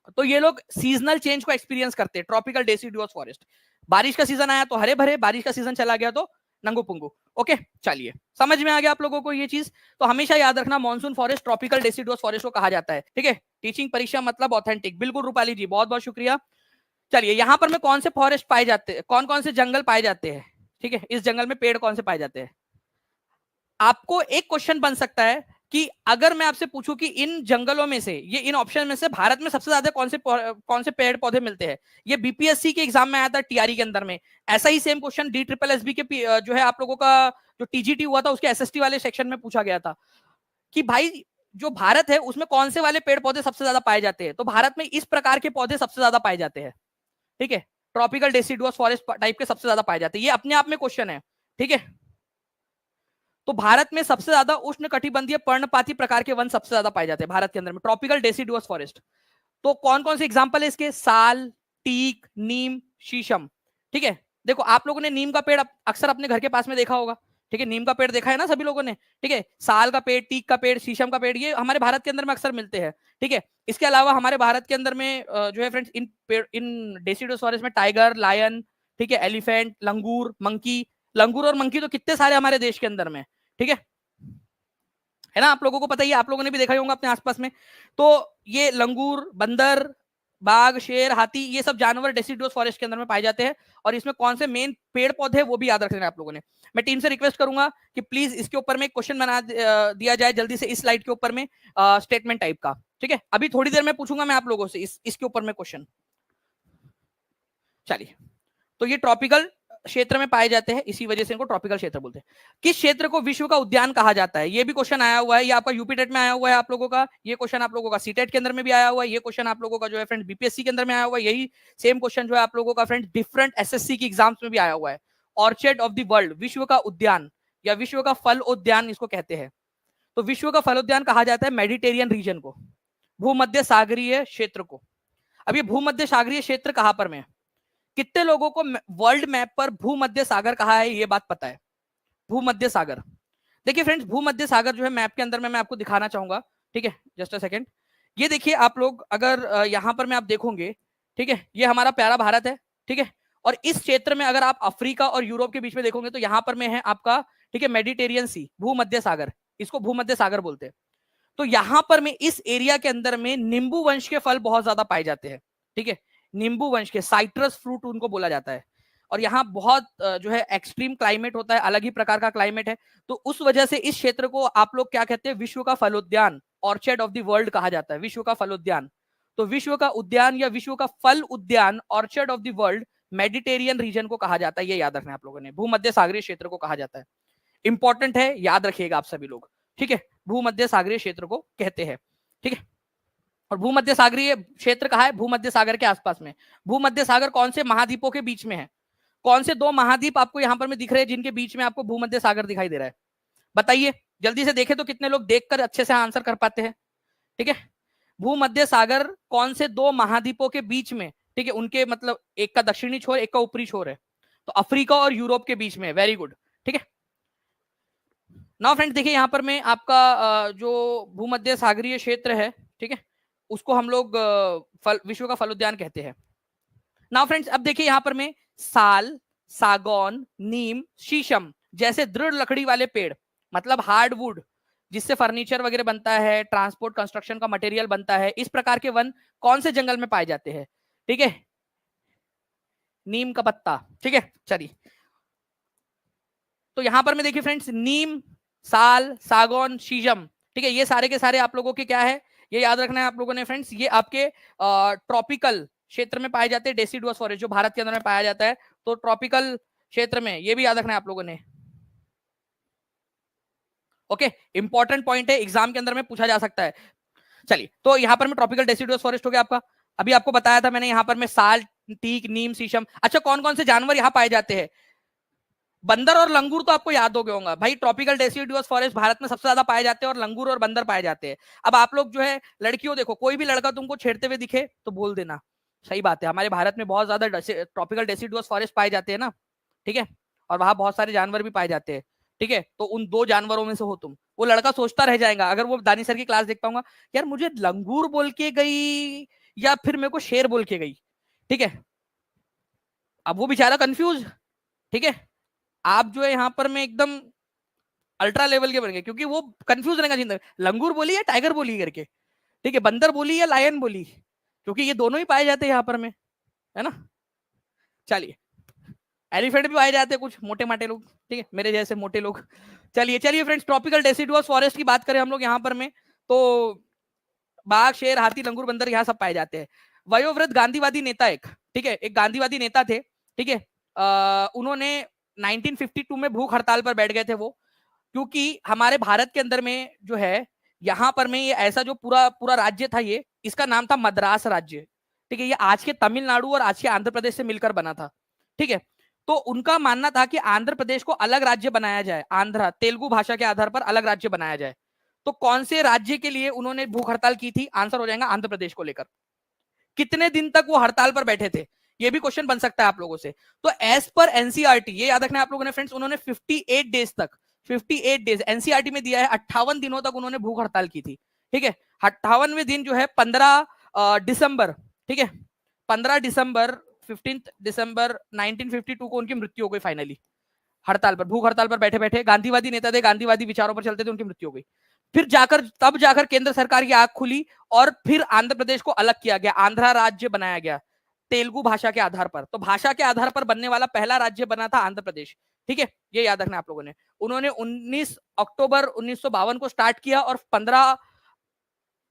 तो ये लोग सीजनल चेंज को एक्सपीरियंस करते हैं, ट्रॉपिकल डेसिडुअस फॉरेस्ट। बारिश का सीजन आया तो हरे भरे, बारिश का सीजन चला गया तो नंगू पुंगू। ओके, चलिए समझ में आ गया आप लोगों को ये चीज। तो हमेशा याद रखना, monsoon forest tropical deciduous forest को कहा जाता है। ठीक है, टीचिंग परीक्षा मतलब ऑथेंटिक, बिल्कुल रूपाली जी, बहुत बहुत शुक्रिया। चलिए यहाँ पर में कौन से फॉरेस्ट पाए जाते हैं, कौन कौन से जंगल पाए जाते हैं, ठीक है, इस जंगल में पेड़ कौन से पाए जाते हैं। आपको एक क्वेश्चन बन सकता है कि अगर मैं आपसे पूछूं कि इन जंगलों में से, ये इन ऑप्शन में से भारत में सबसे ज्यादा कौन से पेड़ पौधे मिलते हैं। ये बीपीएससी के एग्जाम में आया था, टीआरई के अंदर में। ऐसा ही same question D triple SB के जो है आप लोगों का जो टीजीटी हुआ था उसके एसएसटी वाले सेक्शन में पूछा गया था कि भाई जो भारत है उसमें कौन से वाले पेड़ पौधे सबसे ज्यादा पाए जाते हैं। तो भारत में इस प्रकार के पौधे सबसे ज्यादा पाए जाते हैं, ठीक है, ट्रॉपिकल डेसिडुअस फॉरेस्ट टाइप के सबसे ज्यादा पाए जाते हैं। ये अपने आप में क्वेश्चन है, ठीक है। तो भारत में सबसे ज्यादा उष्णकटिबंधीय पर्णपाती प्रकार के वन सबसे ज्यादा पाए जाते हैं भारत के अंदर में, ट्रॉपिकल डेसिडुअस फॉरेस्ट। तो कौन कौन से एग्जांपल है इसके? साल, टीक, नीम, शीशम। ठीक है, देखो आप लोगों ने नीम का पेड़ अक्सर अपने घर के पास में देखा होगा, ठीक है, नीम का पेड़ देखा है ना सभी लोगों ने, ठीक है। साल का पेड़, टीक का पेड़, शीशम का पेड़, ये हमारे भारत के अंदर में अक्सर मिलते हैं, ठीक है। इसके अलावा हमारे भारत के अंदर में जो है फ्रेंड्स, इन डेसिडुअस फॉरेस्ट में टाइगर, लायन, ठीक है, एलिफेंट, लंगूर, मंकी। लंगूर और मंकी तो कितने सारे हमारे देश के अंदर में, ठीक है ना, आप लोगों को पता ही है, आप लोगों ने भी देखा ही होगा अपने आसपास में। तो ये लंगूर, बंदर, बाघ, शेर, हाथी, ये सब जानवर डेसिडुअस फॉरेस्ट के अंदर में पाए जाते हैं। और इसमें कौन से मेन पेड़ पौधे वो भी याद रख लेना आप लोगों ने। मैं टीम से रिक्वेस्ट करूंगा कि प्लीज इसके ऊपर में क्वेश्चन बना दिया जाए जल्दी से, इस स्लाइड के ऊपर में स्टेटमेंट टाइप का, ठीक है। अभी थोड़ी देर में पूछूंगा मैं आप लोगों से इसके ऊपर में क्वेश्चन। चलिए, तो ये ट्रॉपिकल क्षेत्र में पाए जाते हैं, इसी वजह से इनको ट्रॉपिकल क्षेत्र बोलते हैं। किस क्षेत्र को विश्व का उद्यान कहा जाता है? ये भी क्वेश्चन आया हुआ है, ये आपका यूपी टेट में आया हुआ है आप लोगों का, ये क्वेश्चन आप लोगों का सीटेट के अंदर में भी आया हुआ है, ये क्वेश्चन आप लोगों का जो है फ्रेंड बीपीएससी के अंदर में आया हुआ है, यही सेम क्वेश्चन जो है आप लोगों का फ्रेंड डिफरेंट एसएससी की एग्जाम्स में भी आया हुआ है। ऑर्चर्ड ऑफ द वर्ल्ड, विश्व का उद्यान या विश्व का फल उद्यान इसको कहते हैं। तो विश्व का फल उद्यान कहा जाता है मेडिटेरियन रीजन को, भूमध्य सागरीय क्षेत्र को। अब ये भूमध्य सागरीय क्षेत्र कहां पर में? कितने लोगों को वर्ल्ड मैप पर भूमध्य सागर कहा है ये बात पता है? भूमध्य सागर देखिए फ्रेंड्स, भूमध्य सागर जो है मैप के अंदर में मैं आपको दिखाना चाहूंगा, ठीक है, जस्ट अ सेकंड। ये देखिए आप लोग, अगर यहाँ पर मैं आप देखोगे, ठीक है, ये हमारा प्यारा भारत है, ठीक है, और इस क्षेत्र में अगर आप अफ्रीका और यूरोप के बीच में देखोगे तो यहाँ पर में है आपका, ठीक है, मेडिटेरियन सी, भूमध्य सागर, इसको भूमध्य सागर बोलते हैं। तो यहां पर में इस एरिया के अंदर में नींबू वंश के फल बहुत ज्यादा पाए जाते हैं, ठीक है, नींबू वंश के, साइट्रस फ्रूट उनको बोला जाता है। और यहाँ बहुत जो है एक्सट्रीम क्लाइमेट होता है, अलग ही प्रकार का क्लाइमेट है। तो उस वजह से इस क्षेत्र को आप लोग क्या कहते हैं, विश्व का फलोद्यान, ऑर्चर्ड ऑफ द वर्ल्ड कहा जाता है, विश्व का फलोद्यान। तो विश्व का उद्यान या विश्व का फल उद्यान, orchard of the world, Mediterranean reason को कहा जाता है। ये याद रखना है आप लोगों ने, भूमध्य सागरीय क्षेत्र को कहा जाता है। इंपॉर्टेंट है, याद रखिएगा आप सभी लोग, ठीक है, भूमध्य सागरीय क्षेत्र को कहते हैं, ठीक है। और भूमध्य सागरीय क्षेत्र कहाँ है, भूमध्य सागर के आसपास में। भूमध्य सागर कौन से महाद्वीपों के बीच में है, कौन से दो महाद्वीप आपको यहां पर में दिख रहे हैं जिनके बीच में आपको भूमध्य सागर दिखाई दे रहा है, बताइए जल्दी से, देखे तो कितने लोग देखकर अच्छे से आंसर कर पाते हैं, ठीक है। भूमध्य सागर कौन से दो महाद्वीपों के बीच में, ठीक है, उनके मतलब एक का दक्षिणी छोर, एक का ऊपरी छोर है, तो अफ्रीका और यूरोप के बीच में, वेरी गुड, ठीक है। नाउ फ्रेंड्स देखिए यहाँ पर में आपका जो भूमध्य सागरीय क्षेत्र है, ठीक है, उसको हम लोग विश्व का फल उद्यान कहते हैं। नाउ फ्रेंड्स अब देखिए यहाँ पर में साल, सागौन, नीम, शीशम जैसे दृढ़ लकड़ी वाले पेड़, मतलब हार्डवुड, जिससे फर्नीचर वगैरह बनता है, ट्रांसपोर्ट कंस्ट्रक्शन का मटेरियल बनता है, इस प्रकार के वन कौन से जंगल में पाए जाते हैं, ठीक है, नीम का पत्ता, ठीक है। चलिए तो यहां पर में देखिए फ्रेंड्स, नीम, साल, सागौन, शीशम, ठीक है, ये सारे के सारे आप लोगों के क्या है, ये याद रखना है आप लोगों ने फ्रेंड्स, ये आपके ट्रॉपिकल क्षेत्र में पाए जाते हैं, डेसिडुअस फॉरेस्ट जो भारत के अंदर में पाया जाता है, तो ट्रॉपिकल क्षेत्र में, ये भी याद रखना है आप लोगों ने, ओके, इंपॉर्टेंट पॉइंट है, एग्जाम के अंदर में पूछा जा सकता है। चलिए तो यहाँ पर में ट्रॉपिकल डेसिडुअस फॉरेस्ट हो गया आपका। अभी आपको बताया था मैंने यहाँ पर में साल, टीक, नीम, शीशम। अच्छा कौन कौन से जानवर यहाँ पाए जाते हैं, बंदर और लंगूर तो आपको याद हो गया होगा भाई, ट्रॉपिकल डेसिडुअस फॉरेस्ट भारत में सबसे ज्यादा पाए जाते हैं और लंगूर और बंदर पाए जाते हैं। अब आप लोग जो है लड़कियों, देखो कोई भी लड़का तुमको छेड़ते हुए दिखे तो बोल देना, सही बात है, हमारे भारत में बहुत ज्यादा ट्रॉपिकल डेसिडुअस फॉरेस्ट पाए जाते हैं ना, ठीक है, और वहां बहुत सारे जानवर भी पाए जाते हैं, ठीक है, तो उन दो जानवरों में से हो तुम। वो लड़का सोचता रह जाएगा अगर वो दानी सर की क्लास देख पाऊंगा, यार मुझे लंगूर बोल के गई या फिर मेरे को शेर बोल के गई, ठीक है, अब वो बेचारा कंफ्यूज, ठीक है। आप जो है यहाँ पर में एकदम अल्ट्रा लेवल के बन गए, क्योंकि वो कंफ्यूज रहेगा जिंदगी, लंगूर बोली या टाइगर बोली करके, ठीक है, बंदर बोली या लायन बोली, क्योंकि ये दोनों ही पाए जाते हैं यहाँ पर में, है ना। चलिए एलिफेंट भी पाए जाते हैं कुछ मोटे माटे लोग, ठीक है, मेरे जैसे मोटे लोग। चलिए चलिए फ्रेंड्स, ट्रॉपिकल डेसिडुअस फॉरेस्ट की बात करें हम लोग यहाँ पर में, तो बाघ, शेर, हाथी, लंगूर, बंदर यहाँ सब पाए जाते हैं। वयोवृद्ध गांधीवादी नेता एक, ठीक है, एक गांधीवादी नेता थे, ठीक है, उन्होंने 1952 में भूख हड़ताल पर बैठ गए थे वो, क्योंकि हमारे भारत के अंदर में जो है यहाँ पर में ये ऐसा जो पूरा पूरा राज्य था, ये इसका नाम था मद्रास राज्य, ठीक है, ये आज के तमिलनाडु और आज के आंध्र प्रदेश से मिलकर बना था, ठीक है। तो उनका मानना था कि आंध्र प्रदेश को अलग राज्य बनाया जाए, आंध्र तेलुगु भाषा के आधार पर अलग राज्य बनाया जाए। तो कौन से राज्य के लिए उन्होंने भूख हड़ताल की थी, आंसर हो जाएगा आंध्र प्रदेश को लेकर। कितने दिन तक वो हड़ताल पर बैठे थे, ये भी क्वेश्चन बन सकता है आप लोगों से। तो एज पर एनसीईआरटी, ये याद रखना है आप लोगों ने फ्रेंड्स, उन्होंने 58 डेज तक, 58 डेज एनसीईआरटी में दिया है, 58 दिनों तक उन्होंने भूख हड़ताल की थी, ठीक है। 58वें दिन जो है 15 दिसंबर, ठीक है, 15 दिसंबर 15 दिसंबर 1952 को उनकी मृत्यु हो गई फाइनली, हड़ताल पर, भूख हड़ताल पर बैठे बैठे, गांधीवादी नेता थे, गांधीवादी विचारों पर चलते थे, उनकी मृत्यु हो गई। फिर जाकर तब जाकर केंद्र सरकार की आंख खुली और फिर आंध्र प्रदेश को अलग किया गया, आंध्रा राज्य बनाया गया तेलुगु भाषा के आधार पर। तो भाषा के आधार पर बनने वाला पहला राज्य बना था आंध्र प्रदेश, ठीक है, ये याद रखना आप लोगों ने। उन्होंने 19 अक्टूबर 1952 को स्टार्ट किया और 15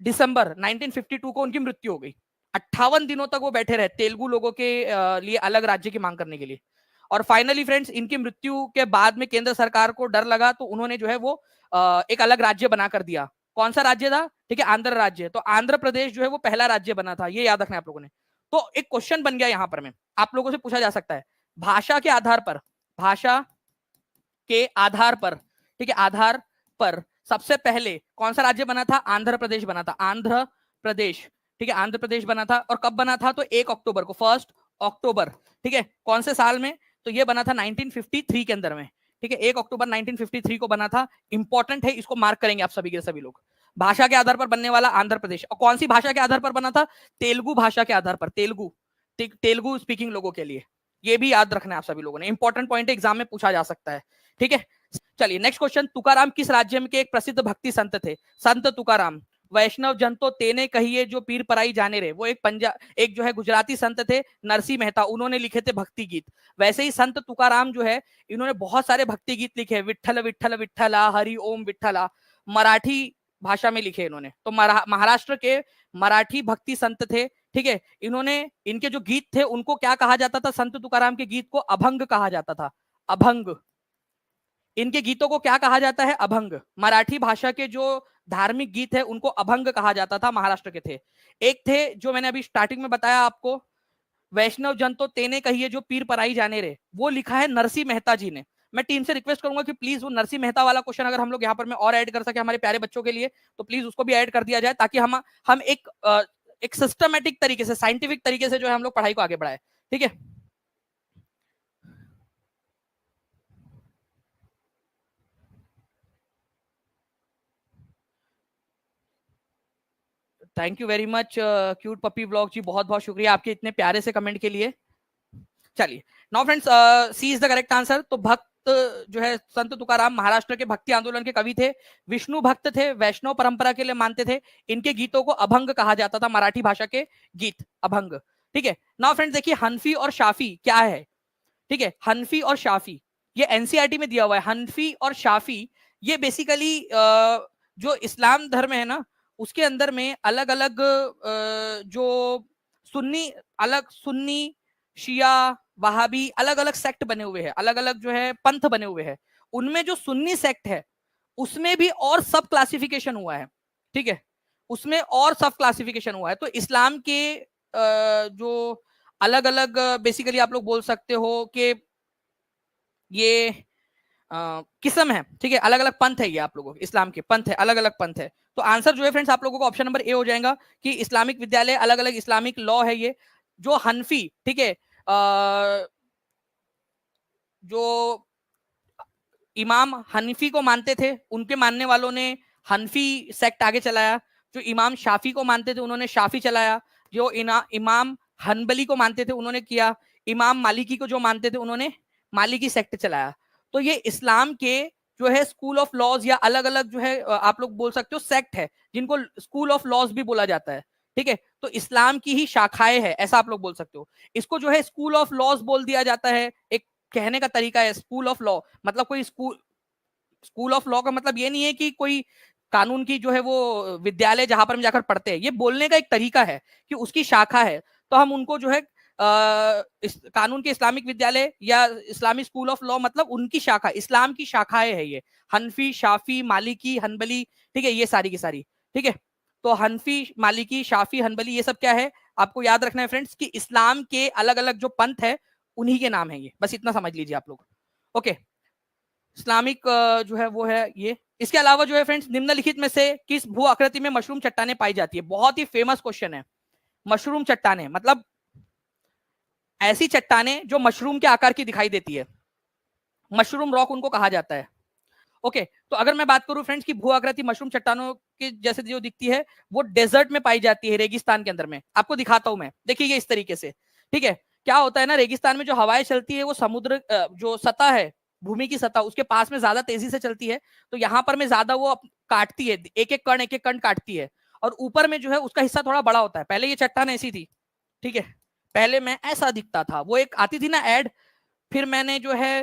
दिसंबर 1952 को उनकी मृत्यु हो गई। 58 दिनों तक वो बैठे रहे तेलुगु लोगों के लिए अलग राज्य की मांग करने के लिए। और फाइनली फ्रेंड्स, इनकी मृत्यु के बाद में केंद्र सरकार को डर लगा, तो उन्होंने जो है वो एक अलग राज्य बना कर दिया। कौन सा राज्य था, ठीक है, आंध्र राज्य। तो आंध्र प्रदेश जो है वो पहला राज्य बना था, ये याद रखना है आप लोगों ने। तो एक क्वेश्चन बन गया यहां पर में, आप लोगों से पूछा जा सकता है, भाषा के आधार पर, भाषा के आधार पर, ठीक है, आधार पर सबसे पहले कौन सा राज्य बना था, आंध्र प्रदेश बना था, आंध्र प्रदेश, ठीक है, आंध्र प्रदेश बना था। और कब बना था, तो 1 अक्टूबर को, 1 अक्टूबर, ठीक है, कौन से साल में, तो ये बना था 1953 के अंदर में, ठीक है, 1 अक्टूबर 1953 को बना था। इंपॉर्टेंट है, इसको मार्क करेंगे आप सभी के सभी लोग। भाषा के आधार पर बनने वाला आंध्र प्रदेश। और कौन सी भाषा के आधार पर बना था? तेलुगु भाषा के आधार पर, तेलुगु, तेलुगु स्पीकिंग लोगों के लिए। ये भी याद रखना है आप सभी लोगों ने, इंपॉर्टेंट पॉइंट है, एग्जाम में पूछा जा सकता है। ठीक है, चलिए नेक्स्ट क्वेश्चन। तुकाराम किस राज्य में के एक प्रसिद्ध भक्ति संत थे? संत तुकाराम। वैष्णव जन तो तेने कहिए जो पीर पराई जाने रे, वो एक जो है गुजराती संत थे, नरसिंह मेहता, उन्होंने लिखे थे भक्ति गीत। वैसे ही संत तुकाराम जो है, इन्होंने बहुत सारे भक्ति गीत लिखे, विठ्ठल विठ्ठल विठ्ठला, हरि ओम विठ्ठला, मराठी भाषा में लिखे इन्होंने। तो महाराष्ट्र के मराठी भक्ति संत थे। ठीक है, इन्होंने, इनके जो गीत थे उनको क्या कहा जाता था? संत तुकाराम के गीत को अभंग कहा जाता था, अभंग। इनके गीतों को क्या कहा जाता है? अभंग। मराठी भाषा के जो धार्मिक गीत है उनको अभंग कहा जाता था, महाराष्ट्र के थे। एक थे जो मैंने अभी स्टार्टिंग में बताया आपको, वैष्णव जन तो तेने कहिए जो पीर पराई जाने रे, वो लिखा है नरसिंह मेहता जी ने। मैं टीम से रिक्वेस्ट करूंगा कि प्लीज वो नरसिंह मेहता वाला क्वेश्चन अगर हम लोग यहाँ पर में और ऐड कर सके हमारे प्यारे बच्चों के लिए, तो प्लीज उसको भी ऐड कर दिया जाए, ताकि हम एक सिस्टमेटिक तरीके से, साइंटिफिक तरीके से जो है हम लोग पढ़ाई को आगे बढ़ाए। ठीक है, thank you very much cute puppy blog ji, बहुत बहुत शुक्रिया आपके इतने प्यारे से कमेंट के लिए। चलिए now friends, C is the correct answer. तो भक्त जो है संत तुकाराम महाराष्ट्र के भक्ति आंदोलन के कवि थे, विष्णु भक्त थे, वैष्णव परंपरा के लिए मानते थे। इनके गीतों को अभंग कहा जाता था, मराठी भाषा के गीत, अभंग। ठीक है, नाउ फ्रेंड्स देखिए हनफी और शाफी क्या है। ठीक है, हनफी और शाफी, ये एनसीईआरटी में दिया हुआ है। हनफी और शाफी ये बेसिकली जो इस्लाम धर्म है ना, उसके अंदर में अलग अलग जो सुन्नी, अलग सुन्नी, शिया, वहाबी, अलग अलग सेक्ट बने हुए हैं, अलग अलग जो है पंथ बने हुए हैं। उनमें जो सुन्नी सेक्ट है उसमें भी और सब क्लासिफिकेशन हुआ है। ठीक है, उसमें और सब क्लासिफिकेशन हुआ है। तो इस्लाम के जो अलग अलग बेसिकली आप लोग बोल सकते हो कि ये किस्म है। ठीक है, अलग अलग पंथ है, ये आप लोगों के इस्लाम के पंथ है, अलग अलग पंथ है। तो आंसर जो है फ्रेंड्स आप लोगों को ऑप्शन नंबर ए हो जाएगा कि इस्लामिक विद्यालय, अलग अलग इस्लामिक लॉ है ये। जो हनफी, ठीक है, जो इमाम हनफी को मानते थे, उनके मानने वालों ने हनफी सेक्ट आगे चलाया। जो इमाम शाफी को मानते थे उन्होंने शाफी चलाया। जो इमाम हनबली को मानते थे उन्होंने किया। इमाम मालिकी को जो मानते थे उन्होंने मालिकी सेक्ट चलाया। तो ये इस्लाम के जो है स्कूल ऑफ लॉज, या अलग अलग जो है आप लोग बोल सकते हो सेक्ट है, जिनको स्कूल ऑफ लॉज भी बोला जाता है। ठीक है, तो इस्लाम की ही शाखाएं है, ऐसा आप लोग बोल सकते हो। इसको जो है स्कूल ऑफ लॉज बोल दिया जाता है, एक कहने का तरीका है। स्कूल ऑफ लॉ मतलब कोई स्कूल ऑफ लॉ का मतलब ये नहीं है कि कोई कानून की जो है वो विद्यालय जहां पर हम जाकर पढ़ते हैं, ये बोलने का एक तरीका है कि उसकी शाखा है। तो हम उनको जो है इस कानून के इस्लामिक विद्यालय या इस्लामिक स्कूल ऑफ लॉ मतलब उनकी शाखा, इस्लाम की शाखाएं है ये, हनफी, शाफी, मालिकी, हनबली। ठीक है, ये सारी की सारी। ठीक है, तो हनफी, मालिकी, शाफी, हनबली ये सब क्या है आपको याद रखना है फ्रेंड्स, कि इस्लाम के अलग अलग जो पंथ है उन्हीं के नाम है ये, बस इतना समझ लीजिए आप लोग। ओके, इस्लामिक जो है वो है ये। इसके अलावा जो है फ्रेंड्स, निम्नलिखित में से किस भू आकृति में मशरूम चट्टाने पाई जाती है? बहुत ही फेमस क्वेश्चन है। मशरूम चट्टाने मतलब ऐसी चट्टाने जो मशरूम के आकार की दिखाई देती है, मशरूम रॉक उनको कहा जाता है। ओके, तो अगर मैं बात करूं फ्रेंड्स की भू आकृति मशरूम चट्टानों के जैसे जो दिखती है, वो डेजर्ट में पाई जाती है, रेगिस्तान के अंदर में। आपको दिखाता हूं मैं, देखिए ये इस तरीके से। ठीक है, क्या होता है ना, रेगिस्तान में जो हवाएं चलती है वो समुद्र जो सतह है, भूमि की सतह, उसके पास में ज्यादा तेजी से चलती है। तो यहाँ पर में ज्यादा वो काटती है, एक एक कण काटती है। और ऊपर में जो है उसका हिस्सा थोड़ा बड़ा होता है। पहले ये चट्टान ऐसी थी, ठीक है, पहले मैं ऐसा दिखता था। वो एक आती थी ना एड, फिर मैंने जो है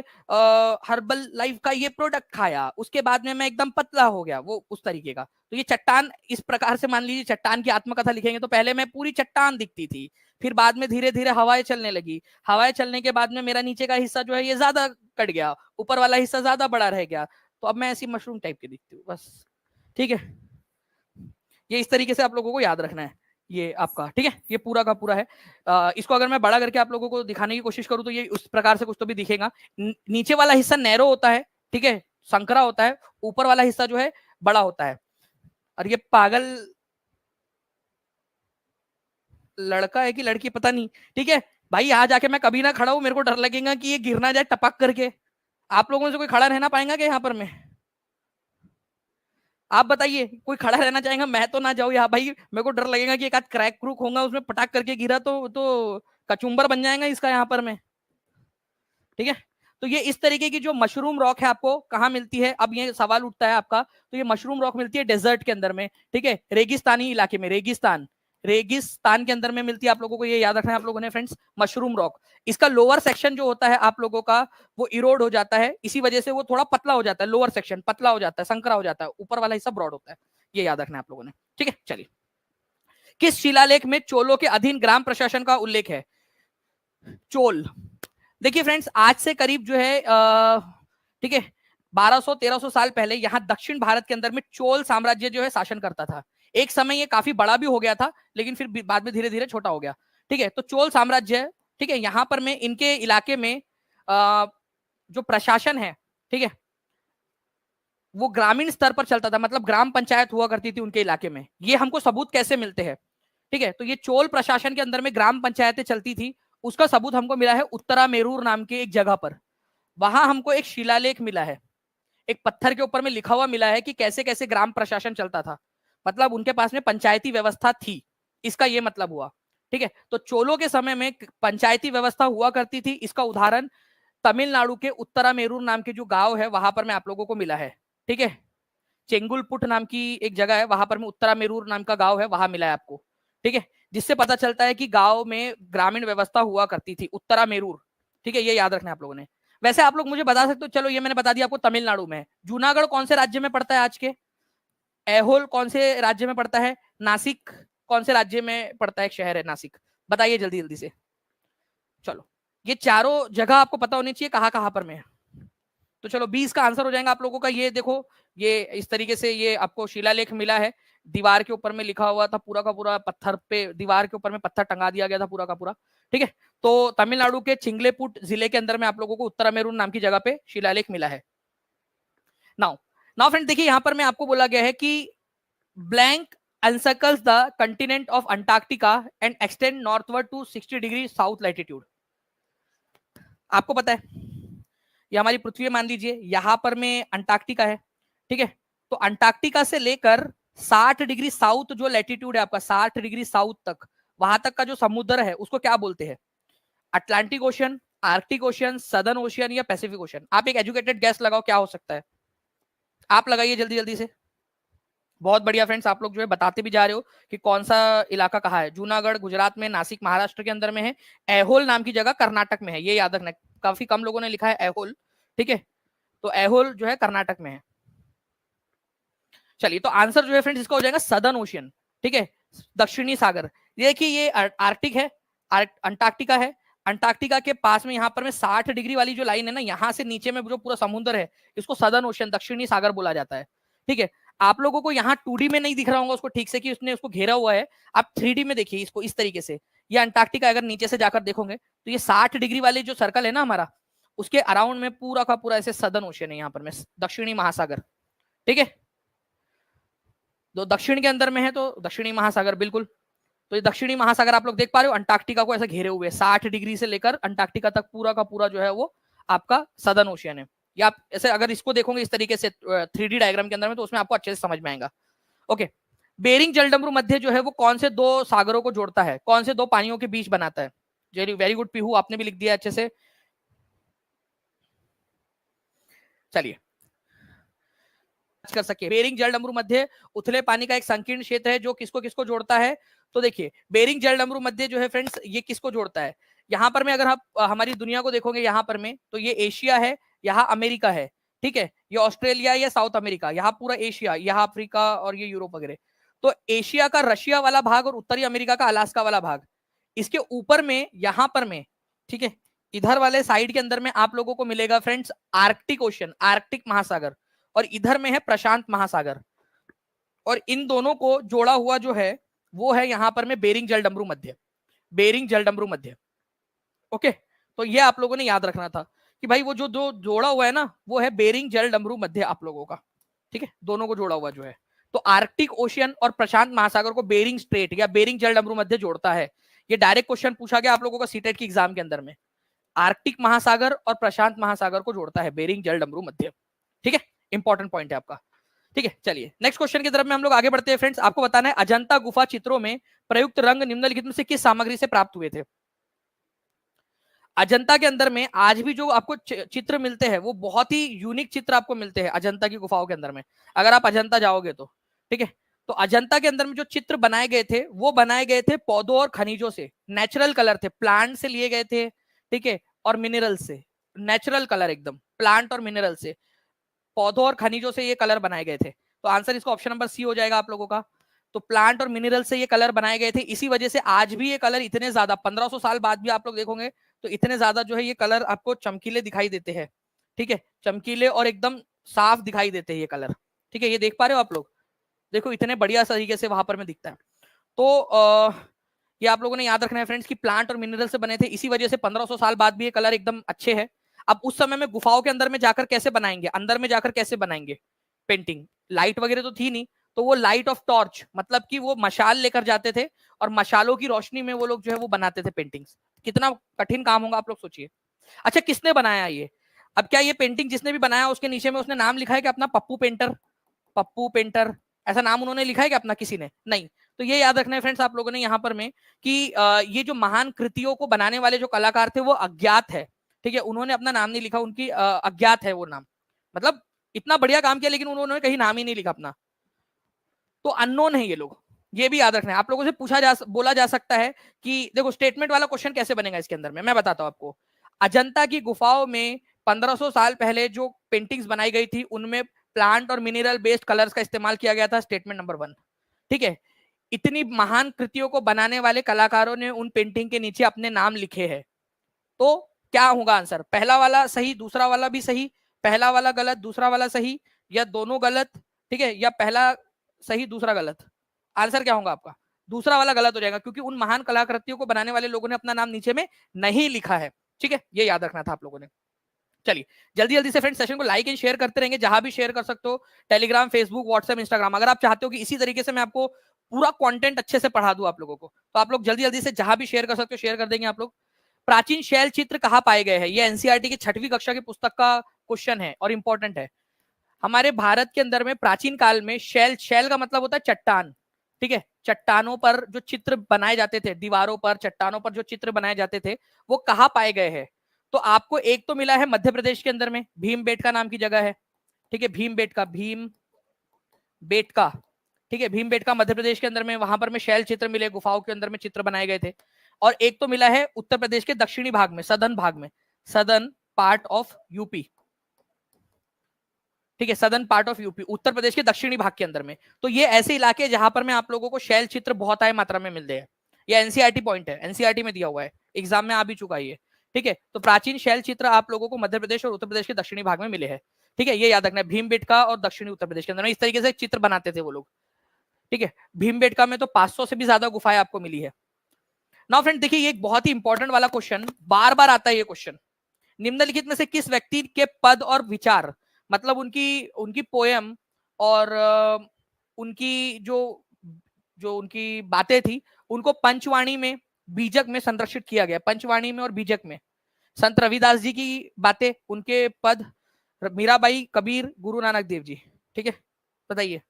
हर्बल लाइफ का ये प्रोडक्ट खाया, उसके बाद में मैं एकदम पतला हो गया, वो उस तरीके का। तो ये चट्टान इस प्रकार से मान लीजिए, चट्टान की आत्मकथा लिखेंगे तो पहले मैं पूरी चट्टान दिखती थी, फिर बाद में धीरे धीरे हवाएं चलने लगी। हवाएं चलने के बाद में मेरा नीचे का हिस्सा जो है ये ज्यादा कट गया, ऊपर वाला हिस्सा ज्यादा बड़ा रह गया। तो अब मैं ऐसी मशरूम टाइप की दिखती हूँ बस। ठीक है, ये इस तरीके से आप लोगों को याद रखना है ये आपका। ठीक है, ये पूरा का पूरा है। इसको अगर मैं बड़ा करके आप लोगों को दिखाने की कोशिश करूं तो ये उस प्रकार से कुछ तो भी दिखेगा। नीचे वाला हिस्सा नैरो होता है, ठीक है, संकरा होता है, ऊपर वाला हिस्सा जो है बड़ा होता है। और ये पागल लड़का है कि लड़की पता नहीं। ठीक है भाई, यहाँ जाके मैं कभी ना खड़ा हूं, मेरे को डर लगेगा कि ये गिर ना जाए टपक करके। आप लोगों में से कोई खड़ा रहना पाएगा क्या यहाँ पर? मैं, आप बताइए, कोई खड़ा रहना चाहेगा? मैं तो ना जाऊँ यहाँ भाई, मेरे को डर लगेगा कि एक आध क्रैक क्रूक होगा उसमें, पटाख करके गिरा तो कचुम्बर बन जाएगा इसका यहाँ पर में। ठीक है, तो ये इस तरीके की जो मशरूम रॉक है आपको कहाँ मिलती है? अब ये सवाल उठता है आपका, तो ये मशरूम रॉक मिलती है डेजर्ट के अंदर में, ठीक है, रेगिस्तानी इलाके में, रेगिस्तान के अंदर में मिलती है। आप लोगों को ये याद रखना है आप लोगों ने फ्रेंड्स, मशरूम रॉक। इसका लोअर सेक्शन जो होता है आप लोगों का, वो इरोड हो जाता है, इसी वजह से वो थोड़ा पतला हो जाता है, लोअर सेक्शन पतला हो जाता है, संकरा हो जाता है, ऊपर वाला हिस्सा ब्रॉड होता है, ये याद रखना है आप लोगों ने। ठीक है, चलिए, किस शिलालेख में चोलों के अधीन ग्राम प्रशासन का उल्लेख है? चोल, देखिए फ्रेंड्स, आज से करीब जो है ठीक है 1200-1300 साल पहले यहाँ दक्षिण भारत के अंदर में चोल साम्राज्य जो है शासन करता था। एक समय ये काफी बड़ा भी हो गया था, लेकिन फिर बाद में धीरे धीरे छोटा हो गया। ठीक है, तो चोल साम्राज्य, ठीक है, यहाँ पर में इनके इलाके में जो प्रशासन है, ठीक है, वो ग्रामीण स्तर पर चलता था, मतलब ग्राम पंचायत हुआ करती थी उनके इलाके में। ये हमको सबूत कैसे मिलते हैं? ठीक है, तो ये चोल प्रशासन के अंदर में ग्राम पंचायतें चलती थी, उसका सबूत हमको मिला है उत्तरा मेरूर नाम के एक जगह पर। वहां हमको एक शिलालेख मिला है, एक पत्थर के ऊपर में लिखा हुआ मिला है कि कैसे कैसे ग्राम प्रशासन चलता था, मतलब उनके पास में पंचायती व्यवस्था थी, इसका ये मतलब हुआ। ठीक है, तो चोलों के समय में पंचायती व्यवस्था हुआ करती थी, इसका उदाहरण तमिलनाडु के उत्तरा मेरूर नाम के जो गांव है वहां पर में आप लोगों को मिला है। ठीक है, चेंगुलपुट नाम की एक जगह है, वहां पर में उत्तरा मेरूर नाम का गांव है, वहां मिला है आपको। ठीक है, जिससे पता चलता है कि गांव में ग्रामीण व्यवस्था हुआ करती थी, उत्तरा मेरूर। ठीक है, ये याद रखना है आप लोगों ने। वैसे आप लोग मुझे बता सकते हो, चलो ये मैंने बता दिया आपको तमिलनाडु में। जूनागढ़ कौन से राज्य में पड़ता है आज के? ऐहोल कौन से राज्य में पड़ता है? नासिक कौन से राज्य में पड़ता है? एक शहर है नासिक, बताइए जल्दी जल्दी से। चलो, ये चारों जगह आपको पता होनी चाहिए कहाँ कहाँ पर में है। तो चलो 20 का आंसर हो जाएगा आप लोगों का। ये देखो, ये इस तरीके से ये आपको शिलालेख मिला है, दीवार के ऊपर में लिखा हुआ था, पूरा का पूरा पत्थर पे, दीवार के ऊपर में पत्थर टंगा दिया गया था पूरा का पूरा। ठीक है, तो तमिलनाडु के चिंगलेपुट जिले के अंदर में आप लोगों को उत्तरामेरूर नाम की जगह पे शिलालेख मिला है। नाउ नाउ फ्रेंड, देखिए यहां पर मैं आपको बोला गया है कि blank encircles the continent of Antarctica and extend northward to 60 degree south latitude. आपको पता है ये हमारी पृथ्वी मान लीजिए, यहां पर में अंटार्कटिका है। ठीक है, तो अंटार्कटिका से लेकर 60 डिग्री साउथ जो लैटिट्यूड है आपका, 60 डिग्री साउथ तक, वहां तक का जो समुद्र है उसको क्या बोलते हैं? Atlantic ocean, Arctic ocean, southern ocean या पैसिफिक ओशियन? आप एक एजुकेटेड गैस लगाओ, क्या हो सकता है? आप लगाइए जल्दी जल्दी से। बहुत बढ़िया फ्रेंड्स, आप लोग जो है बताते भी जा रहे हो कि कौन सा इलाका कहाँ है। जूनागढ़ गुजरात में, नासिक महाराष्ट्र के अंदर में है, ऐहोल नाम की जगह कर्नाटक में है, ये याद रखना। काफी कम लोगों ने लिखा है ऐहोल। ठीक है, तो ऐहोल जो है कर्नाटक में है। चलिए, तो आंसर जो है फ्रेंड्स इसका हो जाएगा सदर्न ओशियन। ठीक है, दक्षिणी सागर। ये देखिए, ये आर्कटिक है, अंटार्कटिका है। अंटार्कटिका के पास में यहाँ पर में 60 डिग्री वाली जो लाइन है ना, यहाँ से नीचे में जो पूरा समुद्र है, इसको सदर्न ओशियन, दक्षिणी सागर बोला जाता है। ठीक है, आप लोगों को यहाँ 2D में नहीं दिख रहा होगा उसको ठीक से कि उसने उसको घेरा हुआ है, आप 3D में देखिए इसको इस तरीके से। ये अंटार्कटिका अगर नीचे से जाकर देखोगे तो ये 60 डिग्री वाले जो सर्कल है ना हमारा, उसके अराउंड में पूरा का पूरा ऐसे सदर्न ओशियन है यहाँ पर में, दक्षिणी महासागर। ठीक है, जो दक्षिण के अंदर में है तो दक्षिणी महासागर, बिल्कुल। तो ये दक्षिणी महासागर आप लोग देख पा रहे हो, अंटार्कटिका को ऐसे घेरे हुए 60 डिग्री से लेकर अंटार्कटिका तक पूरा का पूरा जो है वो आपका सदर्न ओशियन है। या आप ऐसे अगर इसको देखोगे इस तरीके से 3D डायग्राम के अंदर में, तो उसमें आपको अच्छे से समझ में आएगा। ओके, बेरिंग जलडमरू मध्य जो है वो कौन से दो सागरों को जोड़ता है, कौन से दो पानियों के बीच बनाता है? वेरी गुड पीहू, आपने भी लिख दिया अच्छे से। चलिए, कर सके, बेरिंग जलडमरू मध्य उथले पानी का एक संकीर्ण क्षेत्र है जो किसको किसको जोड़ता है? तो देखिए, बेरिंग जलडमरू मध्य जो है फ्रेंड्स, ये किसको जोड़ता है? यहाँ पर में अगर आप हमारी दुनिया को देखोगे यहाँ पर में, तो ये एशिया है, यहाँ अमेरिका है। ठीक है, ये ऑस्ट्रेलिया या साउथ अमेरिका, यहाँ पूरा एशिया, यहाँ अफ्रीका और ये यूरोप वगैरह। तो एशिया का रशिया वाला भाग और उत्तरी अमेरिका का अलास्का वाला भाग, इसके ऊपर में यहाँ पर में, ठीक है, इधर वाले साइड के अंदर में आप लोगों को मिलेगा फ्रेंड्स आर्कटिक ओशियन, आर्कटिक महासागर, और इधर में है प्रशांत महासागर। और इन दोनों को जोड़ा हुआ जो है वो है यहाँ पर में बेरिंग जलडमरू मध्य, बेरिंग जलडमरू मध्य। ओके, तो ये आप लोगों ने याद रखना था कि भाई वो जो दो जोड़ा हुआ है ना, वो है बेरिंग जलडमरू मध्य आप लोगों का। ठीक है, दोनों को जोड़ा हुआ जो है, तो आर्कटिक ओशियन और प्रशांत महासागर को बेरिंग स्ट्रेट या बेरिंग जलडमरू मध्य जोड़ता है। ये डायरेक्ट क्वेश्चन पूछा गया आप लोगों का सीटेट की एग्जाम के अंदर में। आर्कटिक महासागर और प्रशांत महासागर को जोड़ता है, बेरिंग जल डमरू मध्य। ठीक है, इंपॉर्टेंट पॉइंट है आपका। ठीक है, चलिए नेक्स्ट क्वेश्चन की तरफ में हम लोग आगे बढ़ते हैं फ्रेंड्स। आपको बताना है अजंता गुफा चित्रों में प्रयुक्त रंग निम्नलिखित में से किस सामग्री से प्राप्त हुए थे। अजंता के अंदर में आज भी जो आपको चित्र मिलते हैं वो बहुत ही यूनिक चित्र आपको मिलते हैं अजंता की गुफाओं के अंदर में, अगर आप अजंता जाओगे तो। ठीक है, तो अजंता के अंदर में जो चित्र बनाए गए थे वो बनाए गए थे पौधों और खनिजों से, नेचुरल कलर थे, प्लांट से लिए गए थे। ठीक है, और मिनरल से, नेचुरल कलर एकदम प्लांट और मिनरल से, पौधों और खनिजों से ये कलर बनाए गए थे। तो आंसर इसका ऑप्शन नंबर सी हो जाएगा आप लोगों का। तो प्लांट और मिनरल से ये कलर बनाए गए थे, इसी वजह से आज भी ये कलर इतने ज्यादा 1500 साल बाद भी आप लोग देखोगे तो इतने ज्यादा जो है ये कलर आपको चमकीले दिखाई देते हैं। ठीक है, चमकीले और एकदम साफ दिखाई देते हैं ये कलर। ठीक है, ये देख पा रहे हो आप लोग, देखो इतने बढ़िया तरीके से वहां पर में दिखता है। तो ये आप लोगों ने याद रखना है फ्रेंड्स कि प्लांट और मिनरल से बने थे, इसी वजह से 1500 साल बाद भी ये कलर एकदम अच्छे है। अब उस समय में गुफाओं के अंदर में जाकर कैसे बनाएंगे, अंदर में जाकर कैसे बनाएंगे पेंटिंग, लाइट वगैरह तो थी नहीं, तो वो लाइट ऑफ टॉर्च, मतलब कि वो मशाल लेकर जाते थे और मशालों की रोशनी में वो लोग जो है वो बनाते थे पेंटिंग्स। कितना कठिन काम होगा आप लोग सोचिए। अच्छा, किसने बनाया ये? अब क्या ये पेंटिंग जिसने भी बनाया उसके नीचे में उसने नाम लिखा है कि अपना पप्पू पेंटर, पप्पू पेंटर ऐसा नाम उन्होंने लिखा है कि अपना, किसी ने नहीं। तो ये याद रखना है फ्रेंड्स आप लोगों ने यहाँ पर में कि ये जो महान कृतियों को बनाने वाले जो कलाकार थे वो अज्ञात है। ठीक है, उन्होंने अपना नाम नहीं लिखा, उनकी अज्ञात है वो नाम, मतलब इतना बढ़िया काम किया लेकिन उन्होंने कहीं नाम ही नहीं लिखा अपना, तो अननोन है ये लोग। ये भी याद रखना है आप लोगों से, बोला जा सकता है कि देखो स्टेटमेंट वाला क्वेश्चन कैसे बनेगा इसके अंदर में, मैं बताता हूं आपको। अजंता की गुफाओं में 1500 साल पहले जो पेंटिंग्स बनाई गई थी उनमें प्लांट और मिनरल बेस्ड कलर्स का इस्तेमाल किया गया था, स्टेटमेंट नंबर 1। ठीक है, इतनी महान कृतियों को बनाने वाले कलाकारों ने उन पेंटिंग के नीचे अपने नाम लिखे हैं। तो क्या होगा आंसर, पहला वाला सही दूसरा वाला भी सही, पहला वाला गलत दूसरा वाला सही, या दोनों गलत? ठीक है, या पहला सही दूसरा गलत? आंसर क्या होगा आपका? दूसरा वाला गलत हो जाएगा, क्योंकि उन महान कलाकृतियों को बनाने वाले लोगों ने अपना नाम नीचे में नहीं लिखा है। ठीक है, ये याद रखना था आप लोगों ने। चलिए जल्दी जल्दी से फ्रेंड्स सेशन को लाइक एंड शेयर करते रहेंगे, जहां भी शेयर कर सकते हो, टेलीग्राम, फेसबुक, व्हाट्सएप, इंस्टाग्राम। अगर आप चाहते हो कि इसी तरीके से मैं आपको पूरा कंटेंट अच्छे से पढ़ा दूं आप लोगों को, तो आप लोग जल्दी जल्दी से जहां भी शेयर कर सकते हो शेयर कर देंगे आप लोग। प्राचीन शैल चित्र कहाँ पाए गए हैं? ये एनसीईआरटी की 6वीं कक्षा की पुस्तक का क्वेश्चन है और इंपॉर्टेंट है। हमारे भारत के अंदर में प्राचीन काल में शैल, शैल का मतलब होता है चट्टान। ठीक है, चट्टानों पर जो चित्र बनाए जाते थे, दीवारों पर चट्टानों पर जो चित्र बनाए जाते थे वो कहाँ पाए गए हैं? तो आपको एक तो मिला है मध्य प्रदेश के अंदर में, भीम बेटका नाम की जगह है। ठीक है, भीम बेटका, भीम बेटका। ठीक है, भीम बेटका मध्य प्रदेश के अंदर में, वहां पर में शैल चित्र मिले, गुफाओं के अंदर में चित्र बनाए गए थे। और एक तो मिला है उत्तर प्रदेश के दक्षिणी भाग में, सदर्न भाग में, सदर्न पार्ट ऑफ यूपी। ठीक है, southern part of UP, Uttar Pradesh के दक्षिणी भाग के अंदर में। तो ये ऐसे इलाके जहां पर में आप लोगों को शैल चित्र बहुत आय मात्रा में मिलते हैं। ये एनसीईआरटी पॉइंट है, एनसीईआरटी में दिया हुआ है, एग्जाम में आ भी चुका है ये। ठीक है, तो प्राचीन शैल चित्र आप लोगों को मध्य प्रदेश और उत्तर प्रदेश के दक्षिणी भाग में मिले हैं। ठीक है, ये याद रखना है, भीमबेटका और दक्षिणी उत्तर प्रदेश के अंदर में इस तरीके से चित्र बनाते थे वो लोग। ठीक है, भीमबेटका में तो 500 से भी ज्यादा गुफाएं आपको मिली है। नाउ फ्रेंड देखिए, ये एक बहुत ही इंपॉर्टेंट वाला क्वेश्चन, बार बार आता है ये क्वेश्चन। निम्नलिखित में से किस व्यक्ति के पद और विचार, मतलब उनकी उनकी पोयम और उनकी जो जो उनकी बातें थी उनको पंचवाणी में, बीजक में संरक्षित किया गया? पंचवाणी में और बीजक में संत रविदास जी की बातें, उनके पद, मीराबाई, कबीर, गुरु नानक देव जी। ठीक है, बताइए।